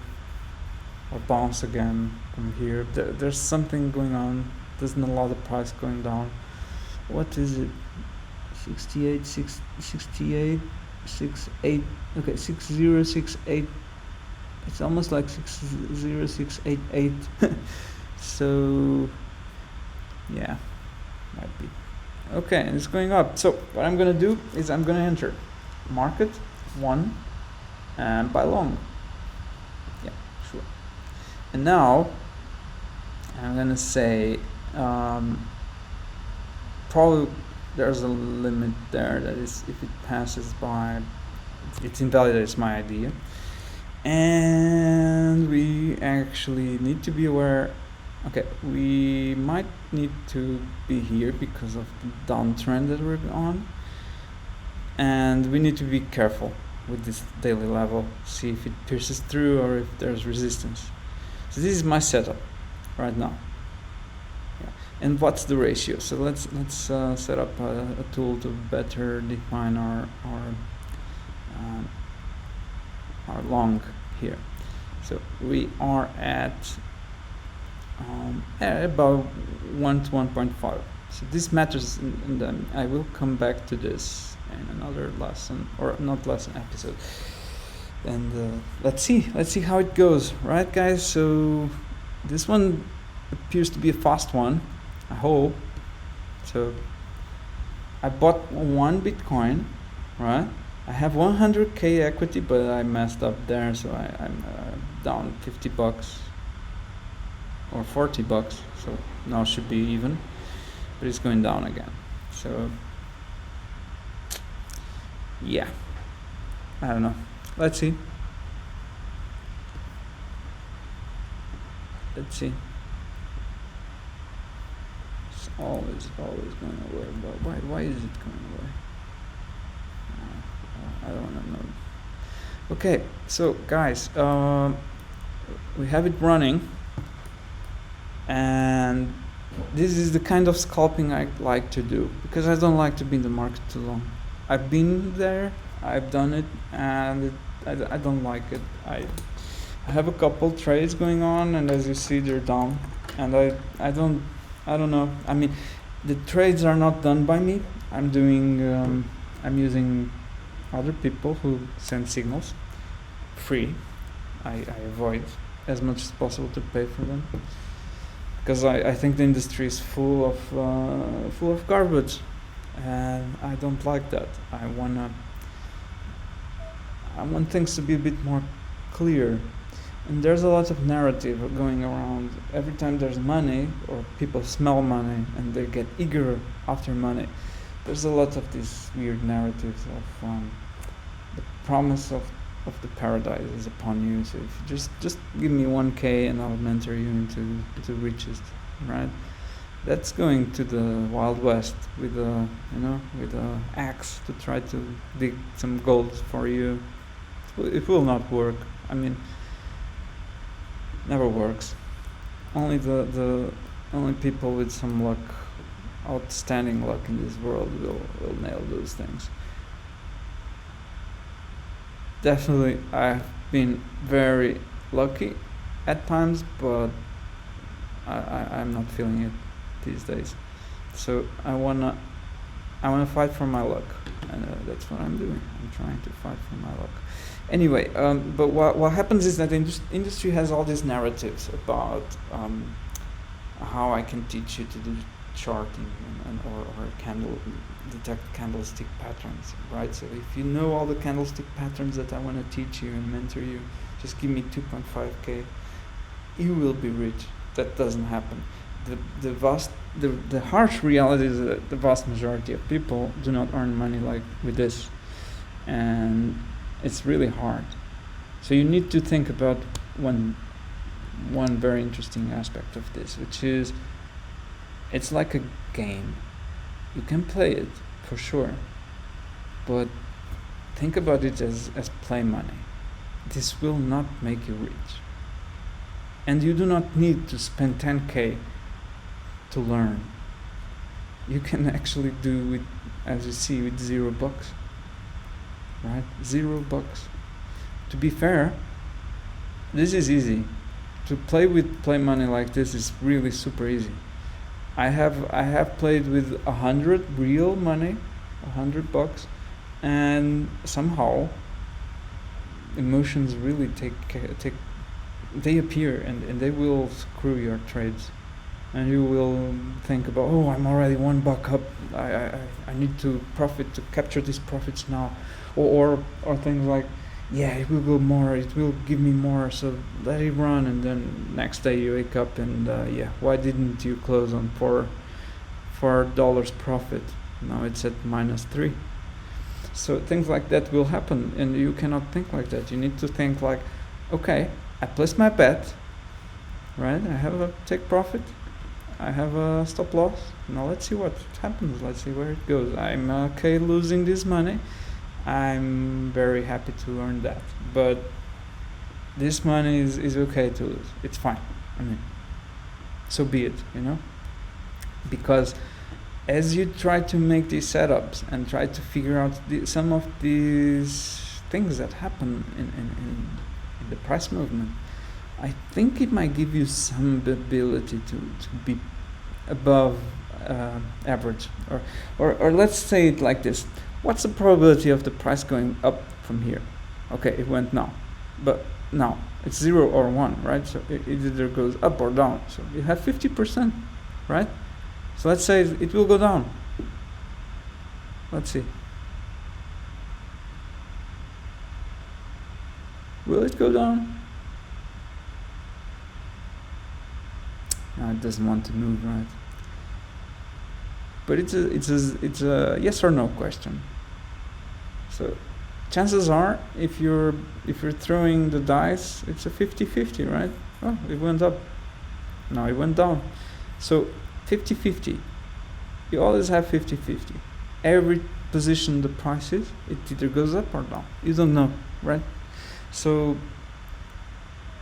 or bounce again from here. There's something going on. Doesn't allow the price going down. What is it? 68, 68, 68. Okay, 6068. It's almost like 60688. So yeah, might be. Okay, and it's going up. So what I'm gonna do is I'm gonna enter market 1 and buy long. Yeah, sure. And now I'm gonna say probably there's a limit there, that is, if it passes by, it's invalidates my idea. And we actually need to be aware. Okay, we might need to be here because of the downtrend that we're on, and we need to be careful with this daily level, see if it pierces through or if there's resistance. So this is my setup right now. Yeah. And what's the ratio? So let's set up a tool to better define our long here. So we are at about 1 to 1.5. So this matters, and then I will come back to this in another lesson, or not lesson, episode. And let's see how it goes, right, guys? So this one appears to be a fast one, I hope. So I bought 1 Bitcoin, right? I have 100k equity, but I messed up there, so I'm down $50 or $40. So now should be even, but it's going down again. So yeah, I don't know. Let's see. It's always going away. But why is it going away? I don't want to know. Okay, so guys, we have it running, and this is the kind of scalping I like to do, because I don't like to be in the market too long. I've been there, I've done it, and I don't like it. I have a couple trades going on, and as you see, they're down, and I don't know. I mean, the trades are not done by me. I'm using other people who send signals free. I avoid as much as possible to pay for them, because I think the industry is full of garbage, and I don't like that. I want things to be a bit more clear. And there's a lot of narrative going around. Every time there's money, or people smell money and they get eager after money, there's a lot of these weird narratives of the promise of the paradise is upon you. So if you just give me 1k and I'll mentor you into riches, right? That's going to the Wild West with a axe to try to dig some gold for you. It will not work. I mean, never works. Only the only people with some luck, outstanding luck in this world will nail those things. Definitely, I've been very lucky at times, but I'm not feeling it these days. So I wanna fight for my luck, and that's what I'm doing. I'm trying to fight for my luck. Anyway, but what happens is that the industry has all these narratives about how I can teach you to do charting or detect candlestick patterns, right? So if you know all the candlestick patterns that I want to teach you and mentor you, just give me 2.5k, you will be rich. That doesn't happen. The harsh reality is that the vast majority of people do not earn money like with this, and it's really hard. So you need to think about one very interesting aspect of this, which is it's like a game. You can play it for sure, but think about it as play money. This will not make you rich, and you do not need to spend 10k to learn. You can actually do with, as you see, with $0, right? $0. To be fair, this is easy. To play money like this is really super easy. I have played with 100 real money, $100, and somehow emotions really they appear, and they will screw your trades, and you will think about, oh, I'm already $1 up, I need to profit to capture these profits now, or things like, yeah, it will go more, it will give me more, so let it run. And then next day you wake up and why didn't you close on $4 profit? Now it's at -3. So things like that will happen, and you cannot think like that. You need to think like, okay, I placed my bet, right? I have a take profit, I have a stop loss. Now let's see what happens. Let's see where it goes. I'm okay losing this money. I'm very happy to earn that, but this money is okay to lose. It's fine. I mean, so be it, because as you try to make these setups and try to figure out some of these things that happen in the price movement, I think it might give you some ability to be above average, or let's say it like this. What's the probability of the price going up from here? Okay, it went now, but now it's 0 or 1, right? So it either goes up or down. So you have 50%, right? So let's say it will go down. Let's see. Will it go down? No, it doesn't want to move, right? But it's a yes or no question. So chances are, if you're throwing the dice, it's a 50-50, right? Oh, it went up. Now it went down. So 50-50. You always have 50-50. Every position the price is, it either goes up or down. You don't know, right? So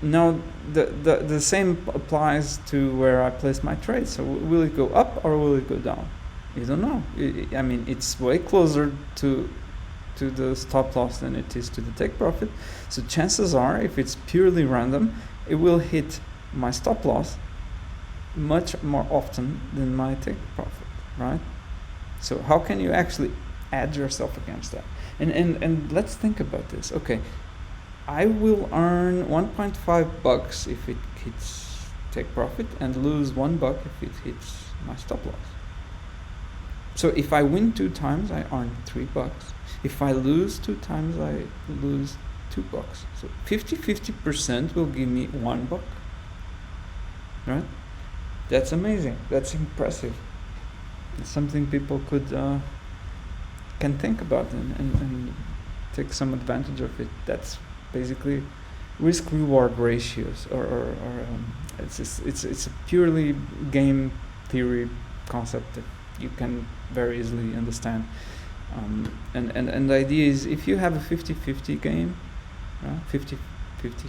now the same applies to where I place my trade. So will it go up or will it go down? You don't know. I mean, it's way closer to the stop loss than it is to the take profit. So chances are, if it's purely random, it will hit my stop loss much more often than my take profit, right? So how can you actually add yourself against that? And let's think about this. Okay, I will earn 1.5 bucks if it hits take profit and lose $1 if it hits my stop loss. So if I win 2 times, I earn $3. If I lose 2 times, I lose $2. So 50% will give me $1, right? That's amazing. That's impressive. It's something people can think about and take some advantage of it. That's basically risk-reward ratios, or it's a purely game theory concept that you can very easily understand. And the idea is, if you have a 50-50 game, 50-50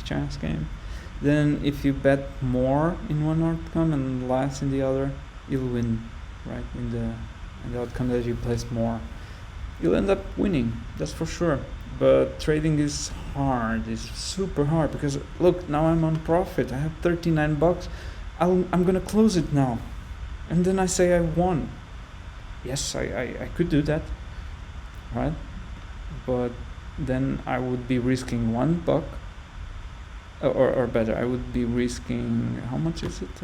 chance game, then if you bet more in one outcome and less in the other, you'll win, right? In the outcome that you place more, you'll end up winning, that's for sure. But trading is hard, it's super hard, because look, now I'm on profit. I have $39. I'm gonna close it now, and then I say I won. Yes, I could do that, right? But then I would be risking $1, or better, I would be risking, how much is it?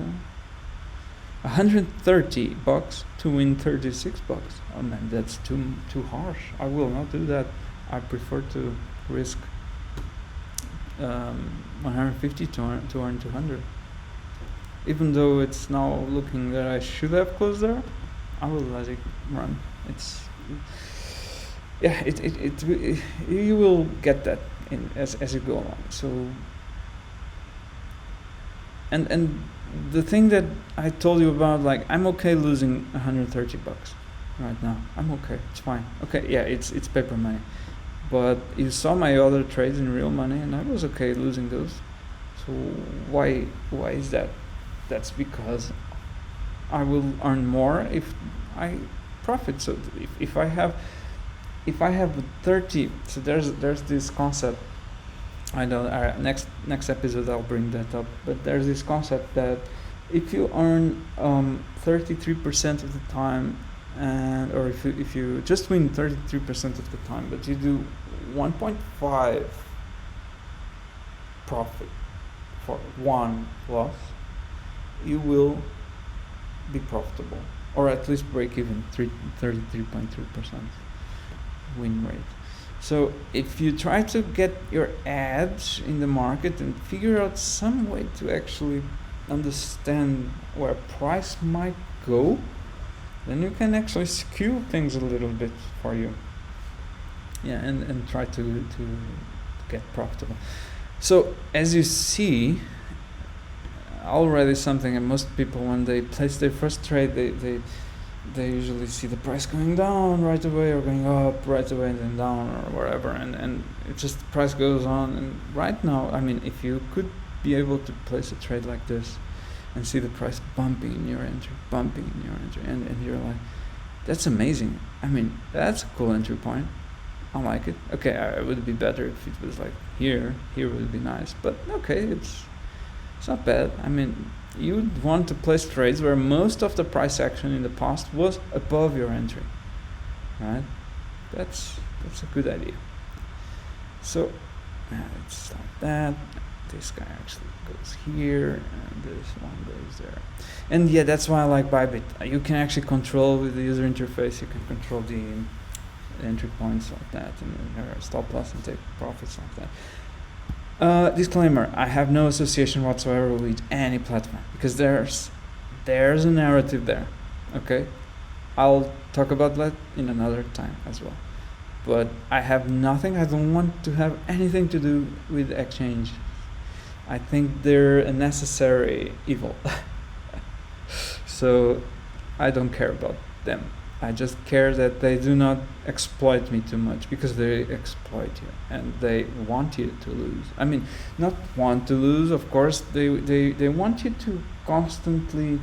$130 to win $36. Oh man, that's too harsh. I will not do that. I prefer to risk 150 to earn 200. Even though it's now looking that I should have closed there, I will let it run. You will get that as you go along. So and the thing that I told you about, like, I'm okay losing $130 right now. I'm okay. It's fine. Okay, yeah, it's paper money. But you saw my other trades in real money, and I was okay losing those. So why is that? That's because I will earn more if I profit. So if I have 30, so there's this concept. I know next episode I'll bring that up. But there's this concept that if you earn 33% of the time, or if you just win 33% of the time, but you do 1.5 profit for 1 loss, you will be profitable, or at least break even. 33.3% win rate. So if you try to get your edge in the market and figure out some way to actually understand where price might go, then you can actually skew things a little bit for you. Yeah, and try to get profitable. So as you see, already something, and most people, when they place their first trade, they usually see the price going down right away, or going up right away and then down, or whatever, and it just, the price goes on. And right now, I mean, if you could be able to place a trade like this and see the price bumping in your entry, and you're like, that's amazing. I mean, that's a cool entry point. I like it. Okay, it would be better if it was like here would be nice, but okay, it's not bad. I mean, you'd want to place trades where most of the price action in the past was above your entry, right? That's a good idea. So It's like that. This guy actually goes here, and this one goes there. And yeah, that's why I like Bybit. You can actually control with the user interface. You can control the entry points like that, and stop loss and take profits like that. Disclaimer: I have no association whatsoever with any platform because there's a narrative there. Okay, I'll talk about that in another time as well. But I have nothing. I don't want to have anything to do with exchange. I think they're a necessary evil. So I don't care about them. I just care that they do not exploit me too much, because they exploit you and they want you to lose. I mean, not want to lose, of course. They want you to constantly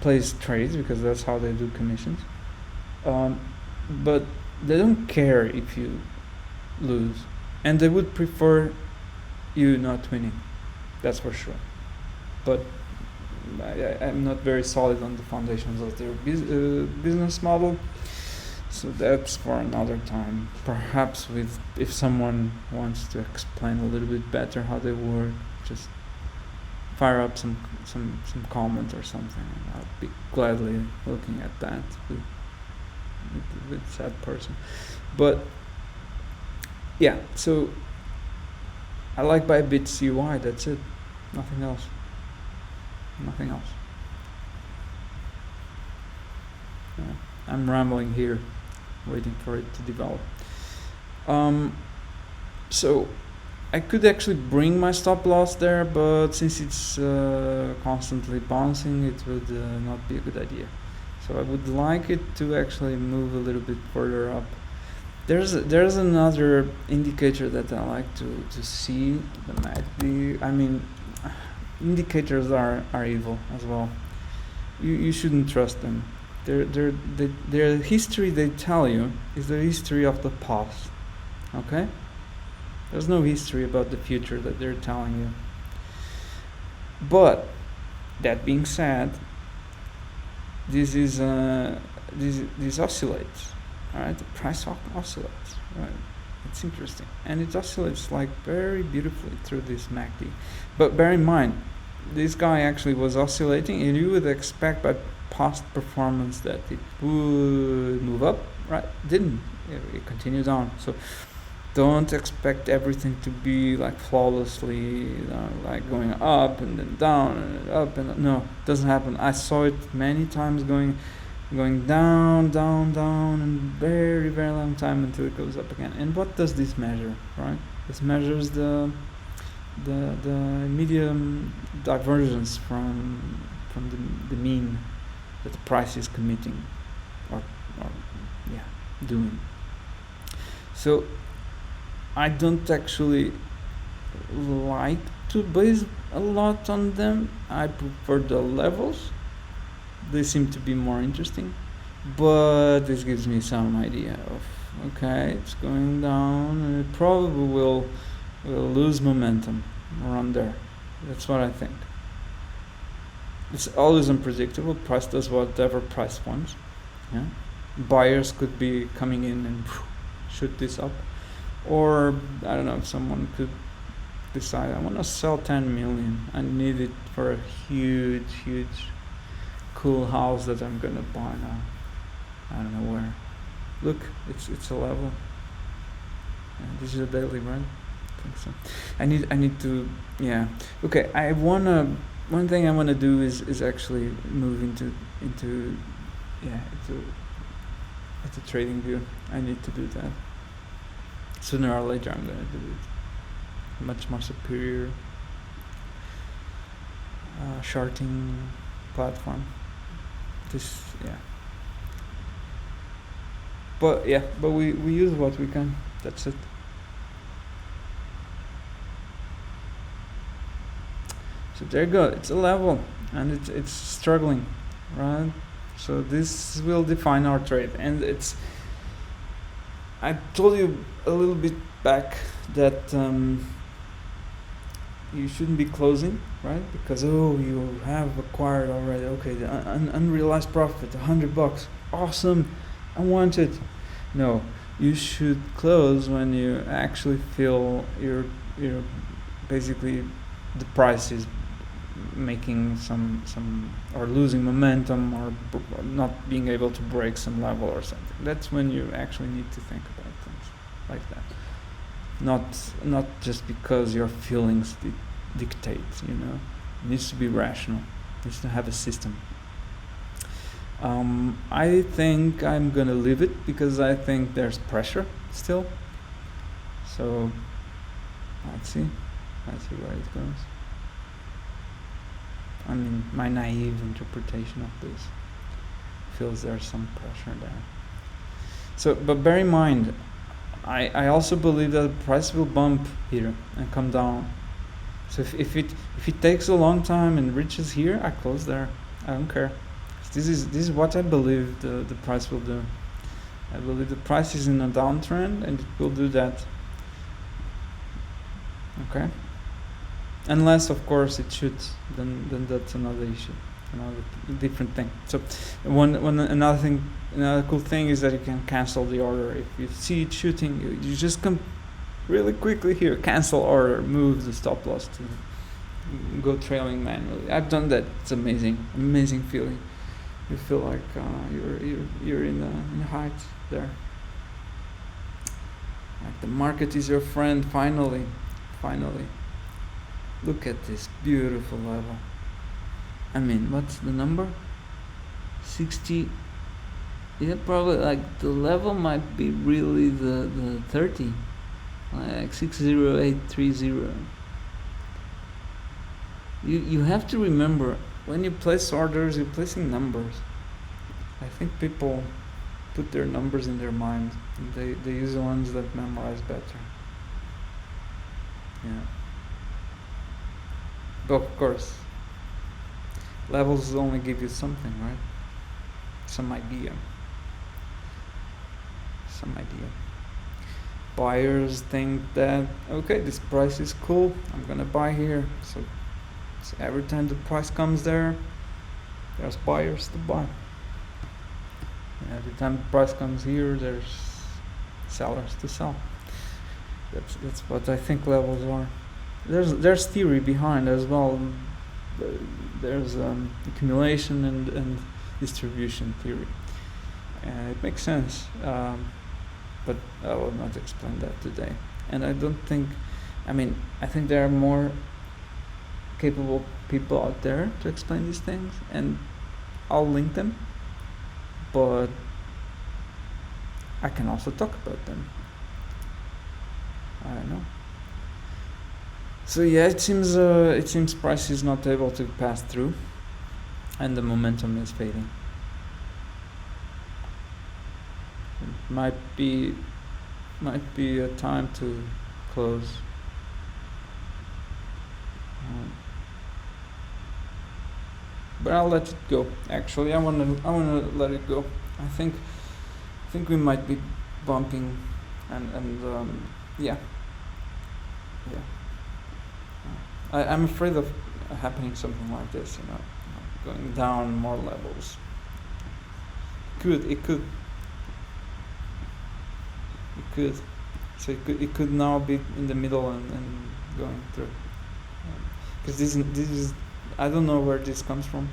place trades, because that's how they do commissions. But they don't care if you lose, and they would prefer you not winning. That's for sure. But I'm not very solid on the foundations of their business model, so that's for another time. Perhaps if someone wants to explain a little bit better how they work, just fire up some comment or something, and I'll be gladly looking at that with that person. But yeah, so I like Bybit's UI. That's it. Nothing else. Yeah, I'm rambling here, waiting for it to develop. So I could actually bring my stop loss there, but since it's constantly bouncing, it would not be a good idea. So I would like it to actually move a little bit further up. There's another indicator that I like to see, the MACD. I mean, indicators are evil as well. You shouldn't trust them. Their history they tell you is the history of the past. Okay? There's no history about the future that they're telling you. But that being said, this oscillates. All right, the price oscillates. Right, it's interesting, and it oscillates like very beautifully through this MACD. But bear in mind, this guy actually was oscillating, and you would expect by past performance that it would move up. Right, didn't. It continued on. So don't expect everything to be like flawlessly, like going up and then down and up and no, it doesn't happen. I saw it many times going down, and very, very long time until it goes up again. And what does this measure, right? This measures the medium divergence from the mean that the price is committing or doing. So I don't actually like to base a lot on them. I prefer the levels. They seem to be more interesting, but this gives me some idea of, okay, it's going down and it probably will lose momentum around there. That's what I think. It's always unpredictable. Price does whatever price wants. Yeah, buyers could be coming in and shoot this up, or I don't know, someone could decide, I want to sell 10 million. I need it for a huge cool house that I'm gonna buy now. I don't know where. Look, it's a level. This is a daily, right? I think so. I need to, yeah. Okay, one thing I wanna do is actually move into trading view. I need to do that. Sooner or later I'm gonna do it. Much more superior shorting platform. But we use what we can. That's it. So there you go. It's a level, and it's struggling, right? So this will define our trade, and I told you a little bit back that you shouldn't be closing, right? Because you have acquired already. Okay, the unrealized profit, $100. Awesome, I want it. No, you should close when you actually feel you're basically the price is making some or losing momentum or not being able to break some level or something. That's when you actually need to think about things like that. Not just because your feelings dictate, you know. It needs to be rational. It needs to have a system. I think I'm gonna leave it because I think there's pressure still. So let's see where it goes. I mean, my naive interpretation of this feels there's some pressure there. So, but bear in mind, I also believe that the price will bump here and come down. So if it takes a long time and reaches here, I close there. I don't care. This is what I believe the price will do. I believe the price is in a downtrend and it will do that. Okay. Unless, of course, it shoots, then that's another issue, another different thing. So, another cool thing is that you can cancel the order. If you see it shooting, you just come really quickly here, cancel order, move the stop loss to go trailing manually. I've done that. It's amazing feeling. You feel like you're in a height there. Like the market is your friend. Finally. Look at this beautiful level. I mean, what's the number? 60. Yeah, probably like the level might be really the 30. Like 60830. You have to remember, when you place orders, you're placing numbers. I think people put their numbers in their mind. And they use the ones that memorize better. Yeah. But of course, levels only give you something, right? Some idea. Buyers think that, okay, this price is cool, I'm gonna buy here. So every time the price comes there, there's buyers to buy. And every time the price comes here, there's sellers to sell. That's what I think levels are. There's theory behind as well. There's accumulation and distribution theory. It makes sense, but I will not explain that today. And I don't think, I think there are more capable people out there to explain these things, and I'll link them, but I can also talk about them. I don't know. So yeah, it seems price is not able to pass through, and the momentum is fading. It might be a time to close. But I'll let it go. Actually, I wanna let it go. I think we might be bumping, and yeah. I'm afraid of happening something like this, going down more levels. It could. So it could now be in the middle and going through. Because this is, I don't know where this comes from,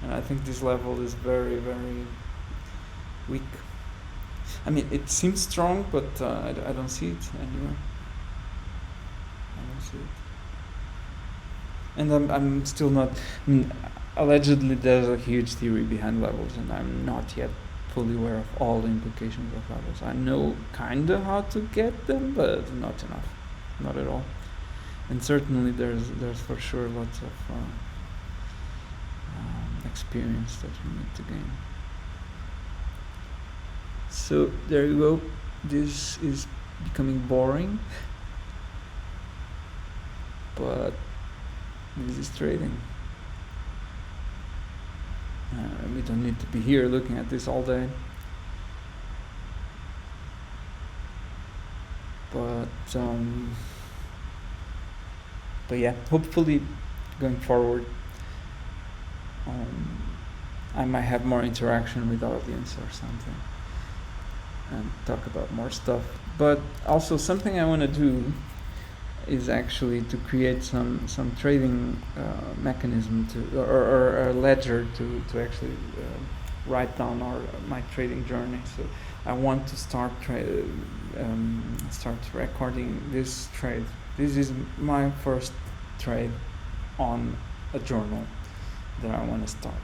and I think this level is very, very weak. It seems strong, but I don't see it anywhere. I don't see it. And I'm still not, allegedly there's a huge theory behind levels, and I'm not yet fully aware of all the implications of levels. I know kinda how to get them, but not enough, not at all. And certainly there's for sure lots of experience that you need to gain. So there you go. This is becoming boring, but this is trading. We don't need to be here looking at this all day. But yeah, hopefully going forward, I might have more interaction with the audience or something. and talk about more stuff. But also something I want to do is actually to create some trading mechanism to or a ledger to actually write down my trading journey. So I want to start recording this trade. This is my first trade on a journal that I want to start,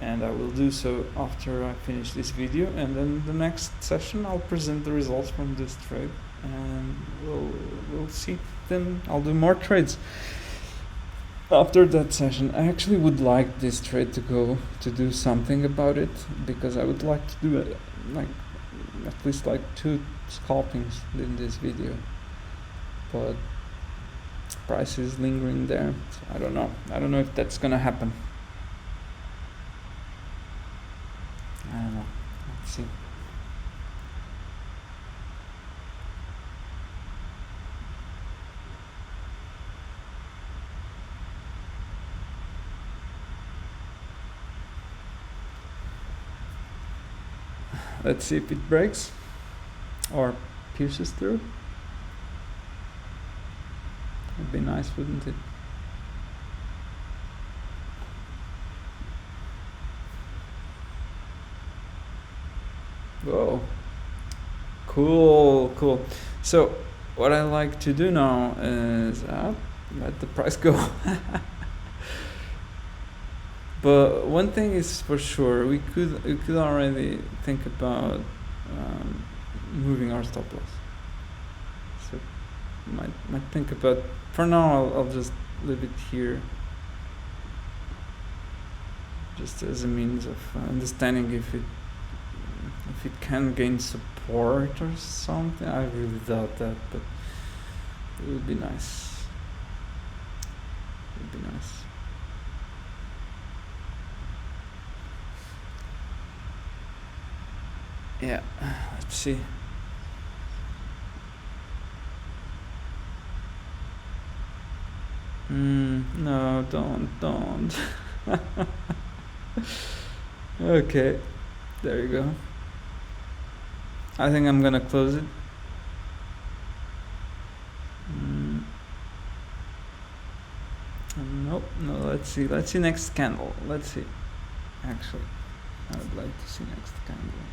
and I will do so after I finish this video, and then the next session I'll present the results from this trade, and we'll see. Then I'll do more trades after that session. I actually would like this trade to do something about it, because I would like to do it like at least like 2 scalpings in this video, but price is lingering there, so I don't know if that's gonna happen. I don't know, let's see. Let's see if it breaks or pierces through. Would be nice, wouldn't it? Whoa, cool. So what I like to do now is let the price go. But one thing is for sure, we could already think about moving our stop loss. So might think about. For now, I'll just leave it here, just as a means of understanding if it can gain support or something. I really doubt that, but it would be nice. It would be nice. Yeah, let's see. No, don't. Okay, there you go. I think I'm gonna close it. Nope, no, let's see next candle. Let's see. Actually, I would like to see next candle.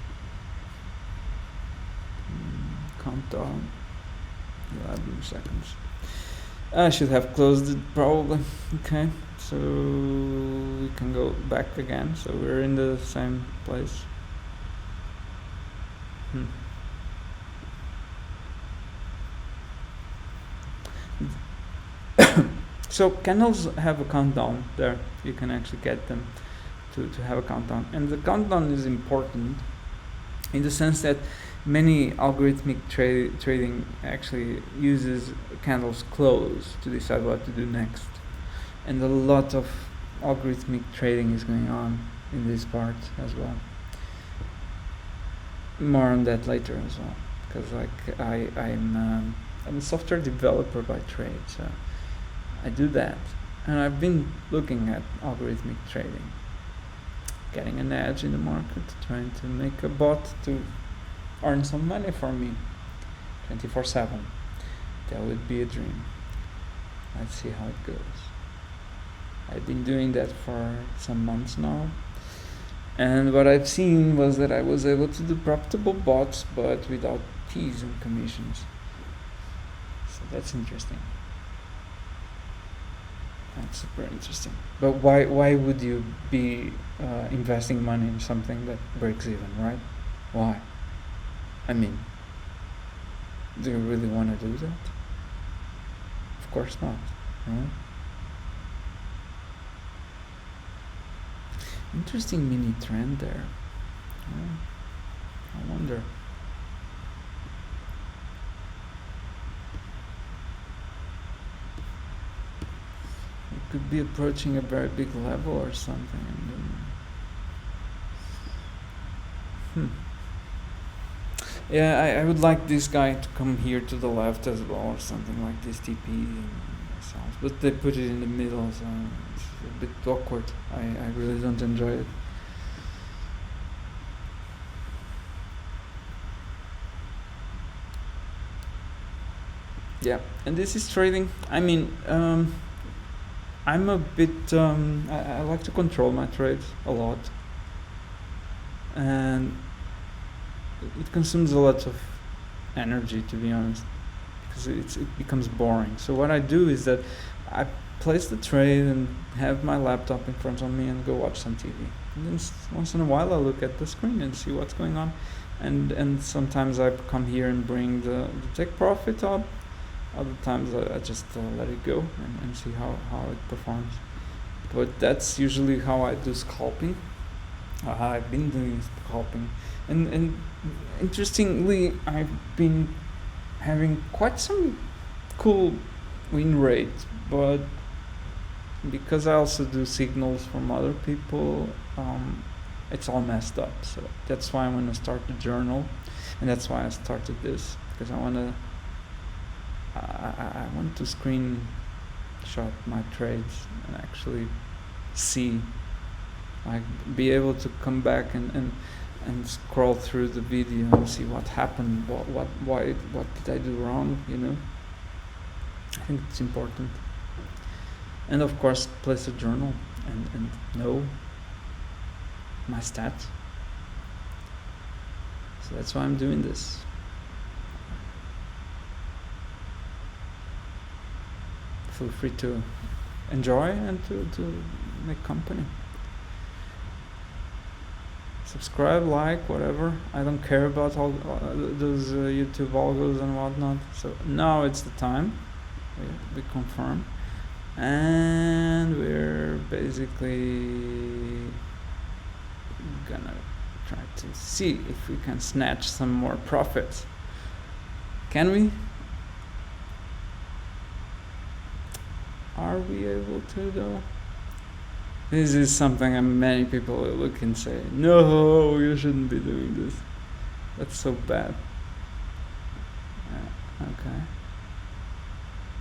Countdown, 11 seconds. I should have closed it probably. Okay, so we can go back again. So we're in the same place. So candles have a countdown there. You can actually get them to have a countdown, and the countdown is important in the sense that many algorithmic trading actually uses candles close to decide what to do next, and a lot of algorithmic trading is going on in this part as well. More on that later as well, because like I'm a software developer by trade, so I do that, and I've been looking at algorithmic trading, getting an edge in the market, trying to make a bot to earn some money for me 24/7. That would be a dream. Let's see how it goes. I've been doing that for some months now, and what I've seen was that I was able to do profitable bots but without fees and commissions. So that's interesting. That's super interesting. But why would you be investing money in something that breaks even, right? Why? I mean, do you really want to do that? Of course not, right? Interesting mini trend there. I wonder. It could be approaching a very big level or something. And then, Yeah, I would like this guy to come here to the left as well, or something like this TP sounds, but they put it in the middle, so it's a bit awkward. I really don't enjoy it. Yeah, and this is trading. I mean, I'm a bit. I like to control my trades a lot, and it consumes a lot of energy, to be honest, because it becomes boring. So what I do is that I place the trade and have my laptop in front of me and go watch some TV. And then once in a while I look at the screen and see what's going on. And sometimes I come here and bring the take profit up. Other times I just let it go and see how it performs. But that's usually how I do scalping. I've been doing scalping. And interestingly, I've been having quite some cool win rates, but because I also do signals from other people, it's all messed up. So that's why I want to start the journal, and that's why I started this, because I want to screenshot my trades and actually see, like, be able to come back and scroll through the video and see what happened, what did I do wrong, you know. I think it's important. And of course, place a journal and know my stats. So that's why I'm doing this. Feel free to enjoy and to make company. Subscribe, like, whatever. I don't care about all those YouTube algos and whatnot. So now it's the time. We confirm. And we're basically gonna try to see if we can snatch some more profits. Can we? Are we able to, though? This is something many people will look and say, no, you shouldn't be doing this. That's so bad. Yeah, okay.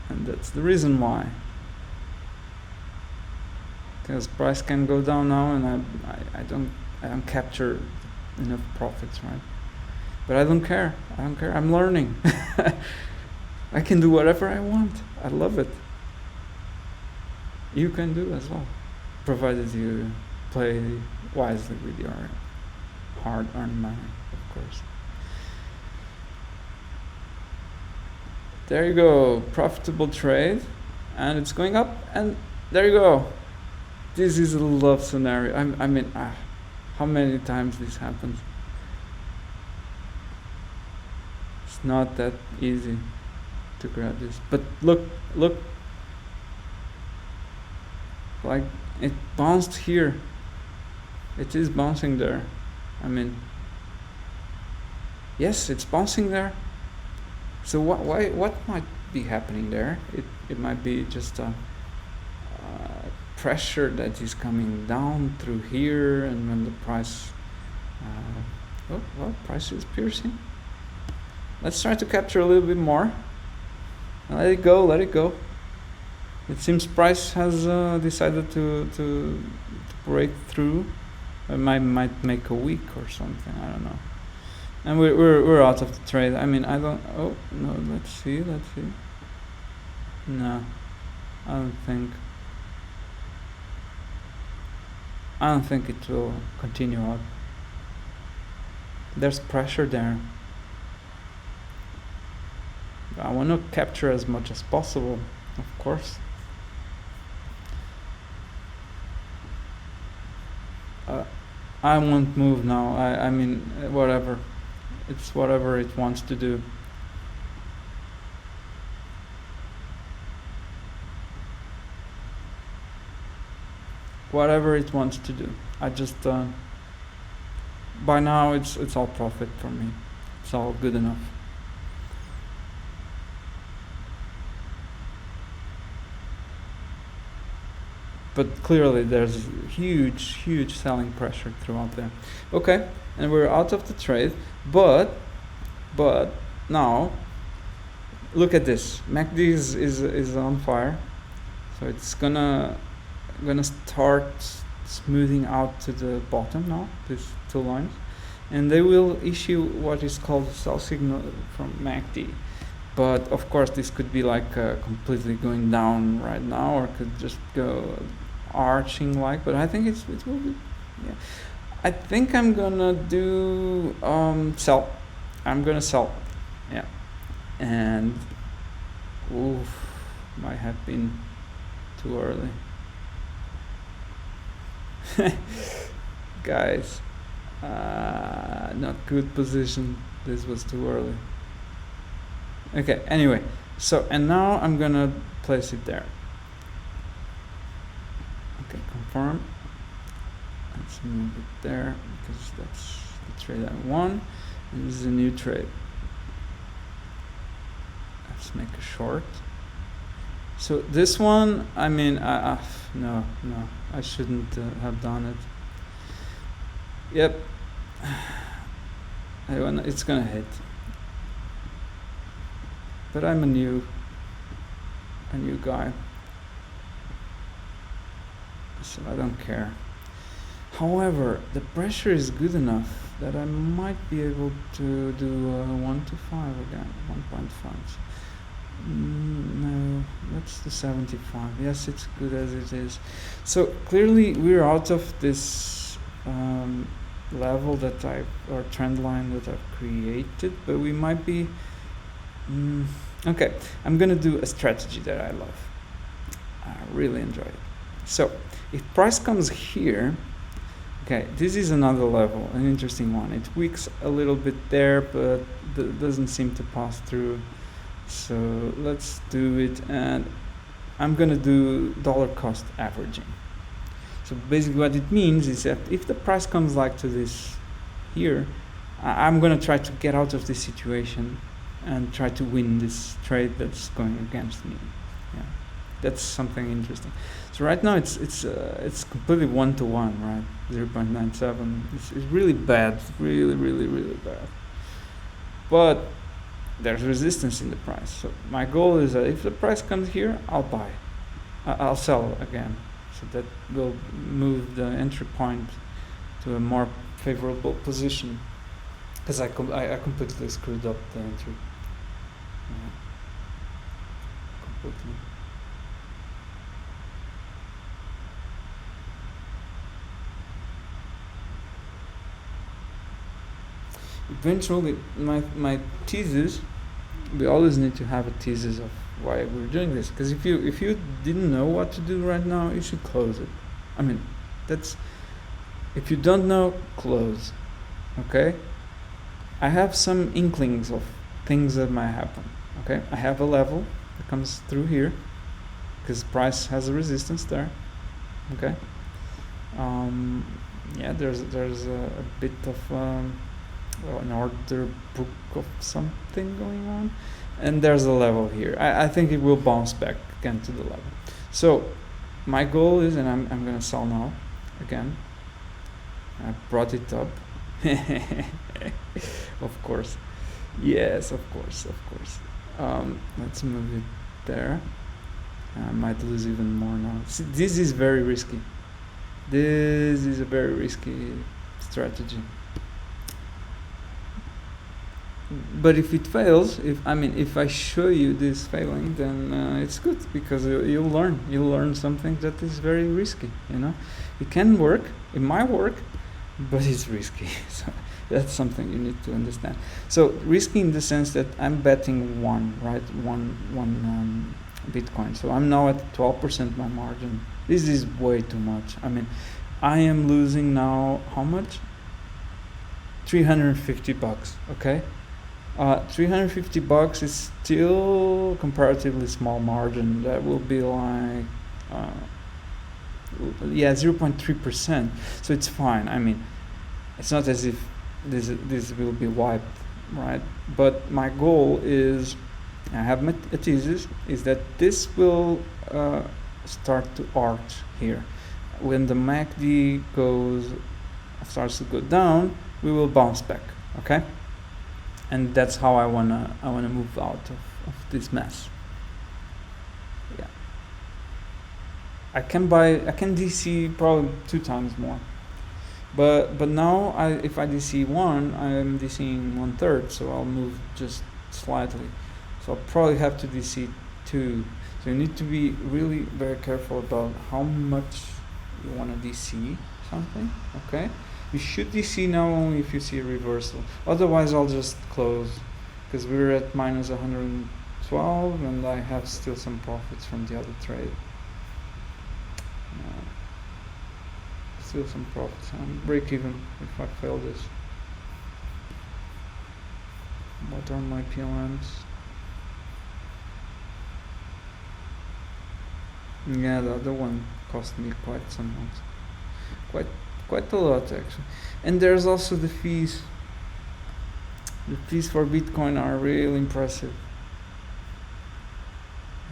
And that's the reason why. Because price can go down now, and I don't capture enough profits, right? But I don't care. I'm learning. I can do whatever I want. I love it. You can do as well, provided you play wisely with your hard-earned money, of course. There you go, profitable trade, and it's going up, and there you go. This is a love scenario. I mean, how many times this happens? It's not that easy to grab this, but look, like, it bounced here. It is bouncing there. I mean, yes, it's bouncing there. So what might be happening there? It might be just a pressure that is coming down through here, and when the price price is piercing. Let's try to capture a little bit more. Let it go. It seems price has decided to break through. It might make a week or something, I don't know. And we're out of the trade. I mean, I don't. Oh no, let's see. No, I don't think it will continue up. There's pressure there. I want to capture as much as possible, of course. I won't move now. I mean, whatever. It's whatever it wants to do. Whatever it wants to do. I just by now it's all profit for me. It's all good enough. But clearly there's huge selling pressure throughout there. Okay, and we're out of the trade, but now look at this. MACD is on fire, so it's gonna start smoothing out to the bottom now, these two lines, and they will issue what is called a sell signal from MACD. but of course this could be like completely going down right now, or could just go arching like, but I think it will be, yeah. I think I'm gonna do sell. I'm gonna sell, yeah, and oof, might have been too early. Guys, not good position. This was too early. Okay, anyway, so, and now I'm gonna place it there. Okay, confirm. Let's move it there because that's the trade I won, and this is a new trade. Let's make a short. So this one, I mean, no, I shouldn't have done it. Yep, it's gonna hit. But I'm a new guy, so I don't care. However, the pressure is good enough that I might be able to do 1 to 5 again, 1.5. No, that's the 75. Yes, it's good as it is. So clearly we're out of this level that or trend line that I've created, but we might be. Okay, I'm gonna do a strategy that I love. I really enjoy it. So if price comes here, okay, this is another level, an interesting one. It weaks a little bit there, but doesn't seem to pass through. So let's do it, and I'm gonna do dollar cost averaging. So basically what it means is that if the price comes like to this here, I'm gonna try to get out of this situation and try to win this trade that's going against me. Yeah, that's something interesting. So right now it's completely 1 to 1, right? 0.97. It's really bad, really bad. But there's resistance in the price. So my goal is that if the price comes here, I'll buy. I'll sell again. So that will move the entry point to a more favorable position. Because I completely screwed up the entry. Completely. Eventually, my thesis, we always need to have a thesis of why we're doing this. Because if you didn't know what to do right now, you should close it. I mean, that's, if you don't know, close. Okay? I have some inklings of things that might happen. Okay? I have a level that comes through here because price has a resistance there. Okay? Yeah, there's a bit of an order book of something going on, and there's a level here. I think it will bounce back again to the level. So my goal is, and I'm gonna sell now again. I brought it up. Of course, yes, of course. Let's move it there. I might lose even more now. See, this is very risky. This is a very risky strategy. But if it fails, if I show you this failing, then it's good, because you'll learn something that is very risky. It can work, it might work, but it's risky. So that's something you need to understand. So risky in the sense that I'm betting one Bitcoin. So I'm now at 12% my margin. This is way too much. I am losing now how much? $350. Okay. $350 is still comparatively small margin. That will be like 0.3%. So it's fine. It's not as if this will be wiped, right? But my goal is, I have a thesis, is that this will start to arch here. When the MACD starts to go down, we will bounce back. Okay. And that's how I wanna move out of this mess. Yeah. I can DC probably 2 times more. But now if I DC 1, I'm DCing 1/3, so I'll move just slightly. So So I'll probably have to DC too. So you need to be really very careful about how much you want to DC something, okay? You should DC now only if you see a reversal. Otherwise I'll just close, because we're at minus 112 and I have still some profits from the other trade. Still some profits. I'm break even if I fail this. What are my PLMs? Yeah, the other one cost me quite some months. Quite a lot actually. And there's also the fees. The fees for Bitcoin are really impressive.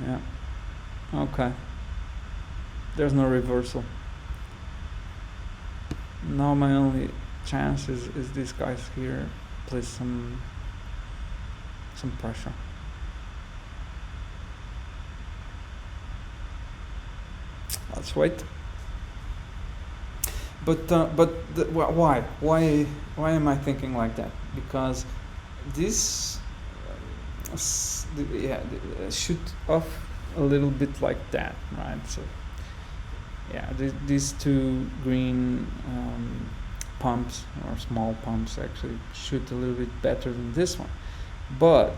Yeah. Okay. There's no reversal. Now my only chance is these guys here place some pressure. Let's wait. Why am I thinking like that? Because this shoot off a little bit like that, right? So yeah, these two green pumps, or small pumps, actually shoot a little bit better than this one. But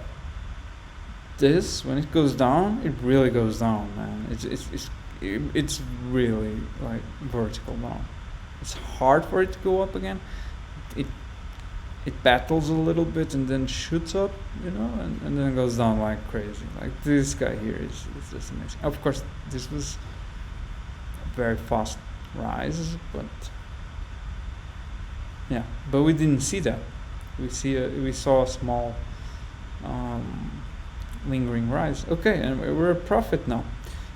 this, when it goes down, it really goes down, man. It's really like vertical down. It's hard for it to go up again. It battles a little bit and then shoots up, you know, and then goes down like crazy. Like this guy here is just amazing. Of course, this was a very fast rise, but yeah, but we didn't see that. We saw a small lingering rise. Okay, and we're at profit now.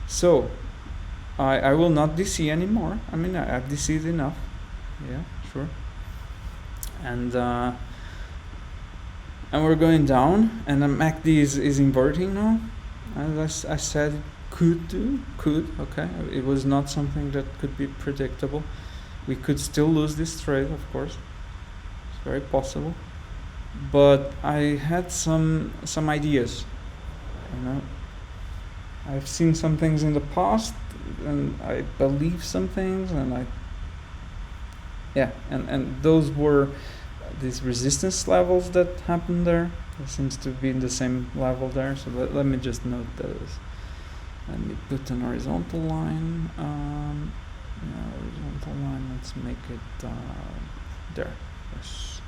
So I will not DC anymore. I mean, I've DC'd enough. Yeah, sure. And we're going down, and the MACD is inverting now. As I said, could. Okay, it was not something that could be predictable. We could still lose this trade, of course. It's very possible. But I had some ideas. You know, I've seen some things in the past, and I believe some things, and and those were these resistance levels that happened there. It seems to be in the same level there. So let me just note those. Let me put an horizontal line. Horizontal line. Let's make it there. Yes.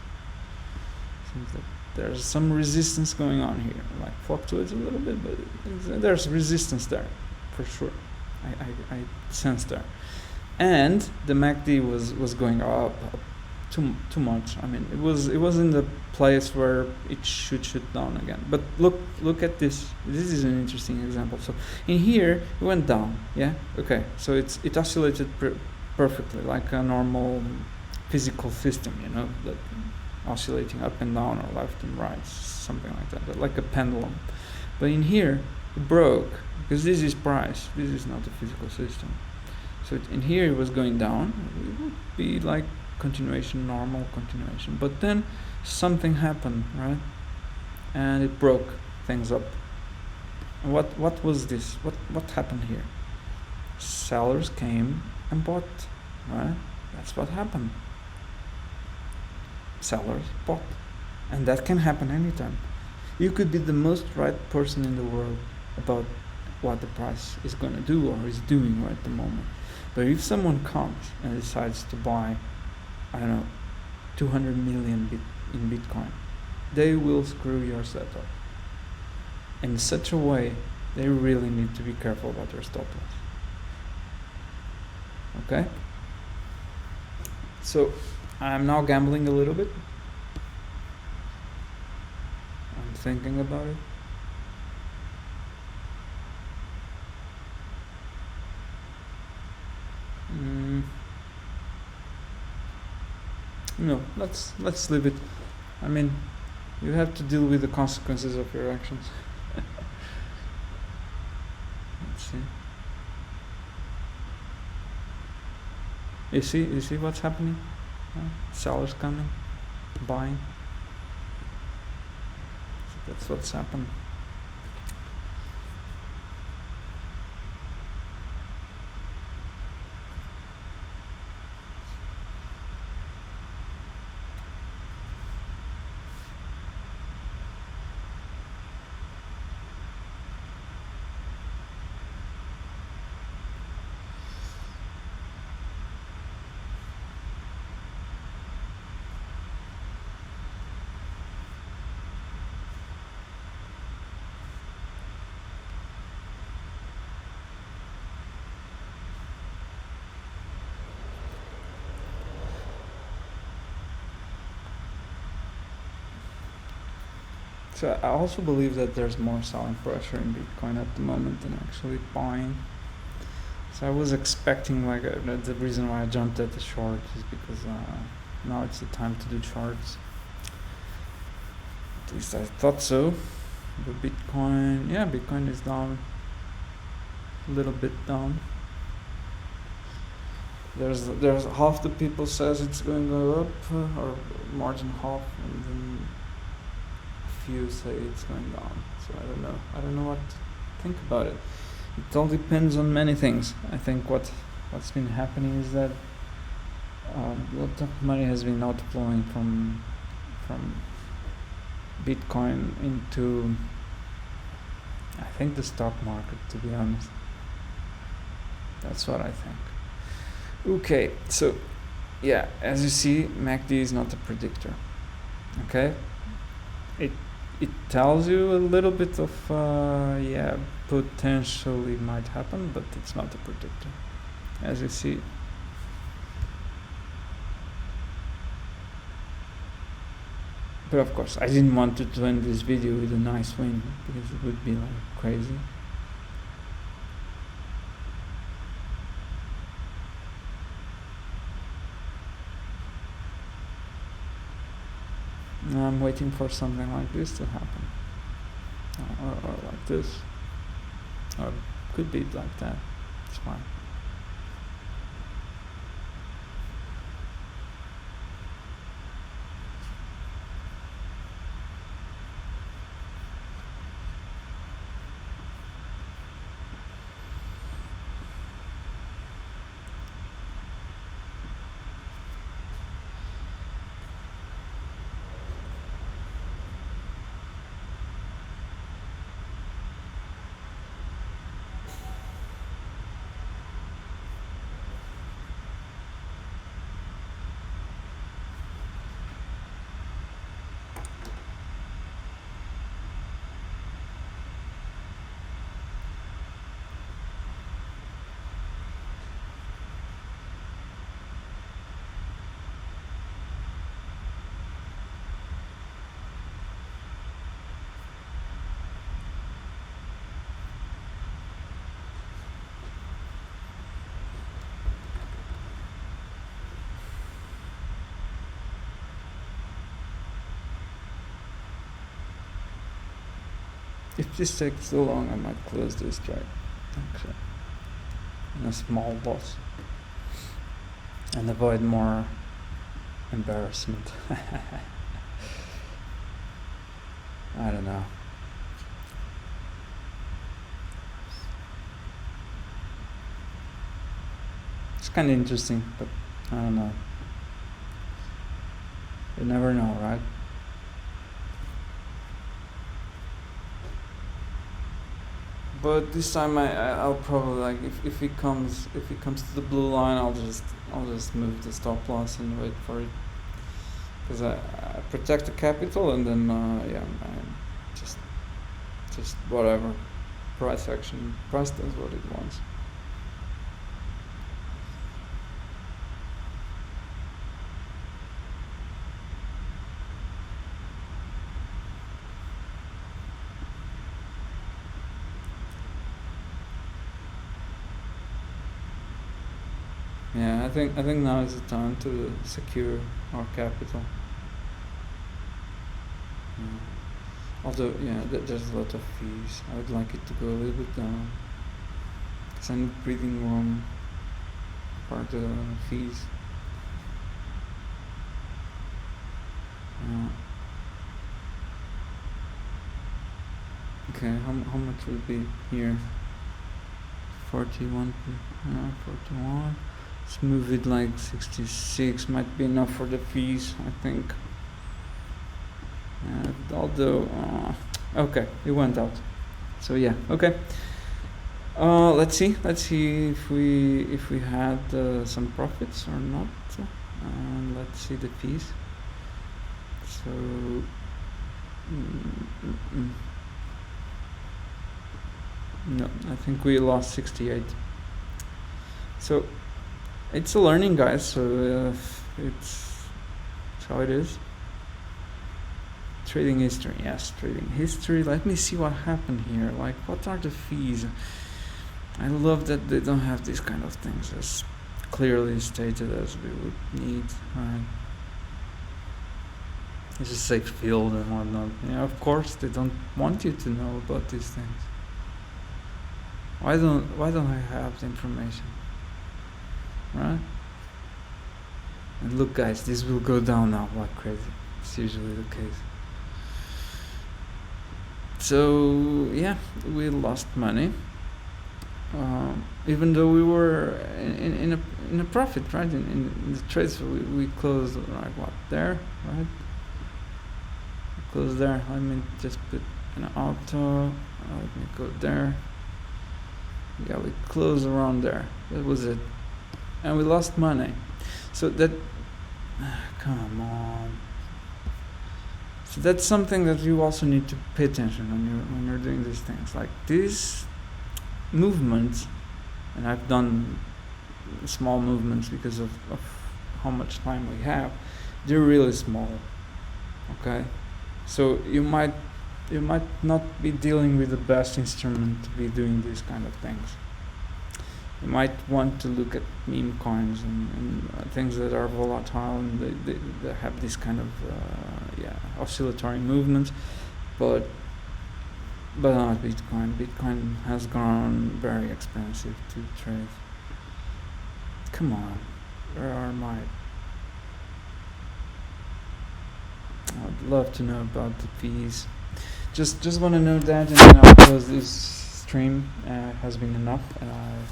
Seems that there's some resistance going on here. Like fluctuates a little bit, but there's resistance there for sure. I sense there. And the MACD was going up too much. I mean, it was in the place where it should shoot down again. But look at this. This is an interesting example. So in here it went down. Yeah. Okay. So it oscillated perfectly like a normal physical system. You know, that oscillating up and down or left and right, something like that, like a pendulum. But in here it broke because this is price. This is not a physical system. So in here it was going down. It would be like continuation, normal continuation. But then something happened, right? And it broke things up. And what was this? What happened here? Sellers came and bought, right? That's what happened. Sellers bought. And that can happen anytime. You could be the most right person in the world about what the price is going to do or is doing right at the moment. But if someone comes and decides to buy, I don't know, 200 million in Bitcoin, they will screw your setup. In such a way, they really need to be careful about their stop loss. Okay? So, I'm now gambling a little bit. I'm thinking about it. No, let's leave it. I mean, you have to deal with the consequences of your actions. Let's see. You see what's happening? Sellers coming, buying. So that's what's happened. So I also believe that there's more selling pressure in Bitcoin at the moment than actually buying. So I was expecting the reason why I jumped at the short is because now it's the time to do shorts. At least I thought so. But Bitcoin is down, a little bit down. There's half the people says it's going to go up, or more than half, and then a few say it's going down. So I don't know what to think about it. It all depends on many things. I think what's been happening is that a lot of money has been outflowing from Bitcoin into, I think, the stock market, to be honest. That's what I think. Okay, so yeah, as you see, MACD is not a predictor. Okay, it tells you a little bit of potentially might happen, but it's not a predictor, as you see. But of course, I didn't want to end this video with a nice win, because it would be like crazy. Now I'm waiting for something like this to happen, or like this, or could be like that. It's fine. If this takes too long, I might close this trade, actually, in a small loss, and avoid more embarrassment. I don't know. It's kind of interesting, but I don't know. You never know, right? But this time I'll probably, like, if it comes to the blue line, I'll just move the stop loss and wait for it, because I protect the capital, and then just whatever, price does what it wants. Yeah, I think now is the time to secure our capital. Although, there's a lot of fees. I would like it to go a little bit down, because I need breathing room for the fees. Okay, how much would be here? 41. 41. Let's move it like 66. Might be enough for the fees, I think. Although, okay, it went out. So yeah, okay. Let's see if we had some profits or not. Let's see the fees. So. No, I think we lost 68. So it's a learning, guys. So it's how it is. trading history. Yes, trading history. Let me see what happened here. Like, what are the fees? I love that they don't have these kind of things as clearly stated as we would need. Right? It's a safe field and whatnot. Yeah, of course they don't want you to know about these things. Why don't I have the information? Right? And look, guys, this will go down now like crazy. It's usually the case. So yeah, we lost money, even though we were in a profit, right? In the trades, we closed like what there, right? We closed there. Let me just put an auto. Let me go there. Yeah, we closed around there. That was it, and we lost money. So that, come on. So that's something that you also need to pay attention when you're doing these things. Like these movements, and I've done small movements because of how much time we have. They're really small. Okay, so you might not be dealing with the best instrument to be doing these kind of things. You might want to look at meme coins and things that are volatile and they have this kind of oscillatory movements, but not Bitcoin. Bitcoin has gone very expensive to trade. Come on, where are my? I'd love to know about the fees. Just want to know that, and then I'll close this stream. Has been enough, and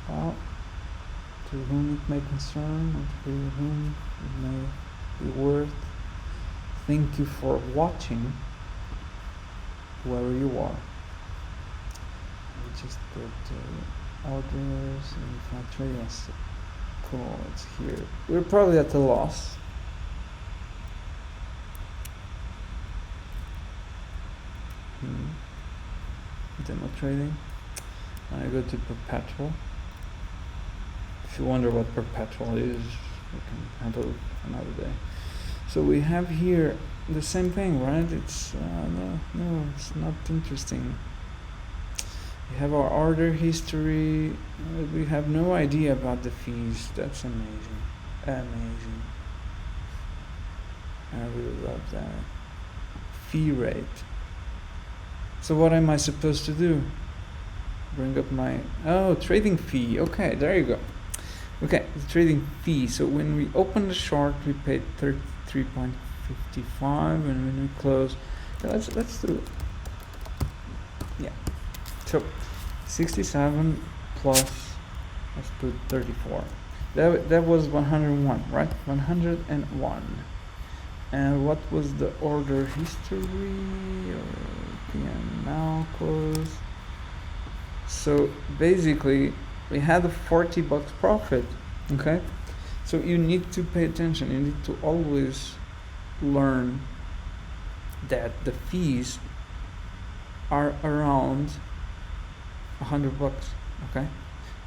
well, to whom it may concern, and to whom it may be worth. Thank you for watching, whoever you are. We just go to orders and factory. Yes, cool. It's here. We're probably at a loss. Demo trading. I go to perpetual. If you wonder what perpetual is, we can handle another day. So we have here the same thing, right? It's no, it's not interesting. We have our order history. We have no idea about the fees. That's amazing. Amazing. I really love that. Fee rate. So what am I supposed to do? Bring up my trading fee. Okay, there you go. Okay, the trading fee. So when we open the short, we paid 33.55, and when we close, let's do it. Yeah. So 67 plus, let's put 34. That was 101, right? 101. And what was the order history? PM now close. So basically we had a $40 profit. Okay, so you need to pay attention. You need to always learn that the fees are around $100. Okay,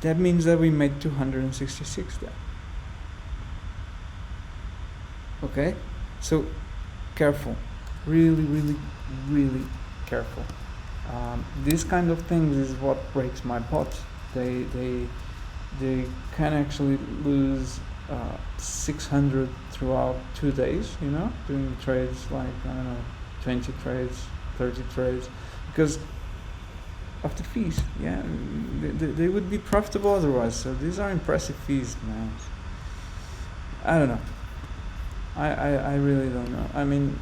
that means that we made 266 there. Okay, so careful, really careful. These kind of things is what breaks my butt. They can actually lose 600 throughout 2 days, doing trades like, I don't know, 20 trades, 30 trades, because of the fees. Yeah, they would be profitable otherwise. So these are impressive fees, man. I don't know. I really don't know. I mean,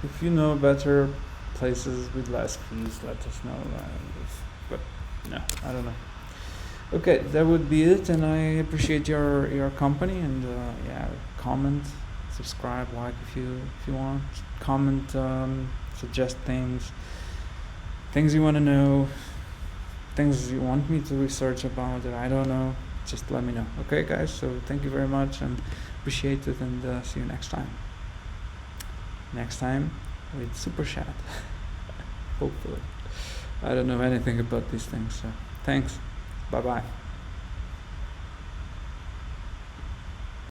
if you know better places with less fees, let us know. But no, I don't know. Okay, that would be it, and I appreciate your company, and comment, subscribe, like if you want, comment, suggest things you want to know, things you want me to research about that I don't know. Just let me know. Okay, guys. So thank you very much, and appreciate it, and see you next time. Next time with Super Chat. Hopefully. I don't know anything about these things, so thanks. Bye-bye.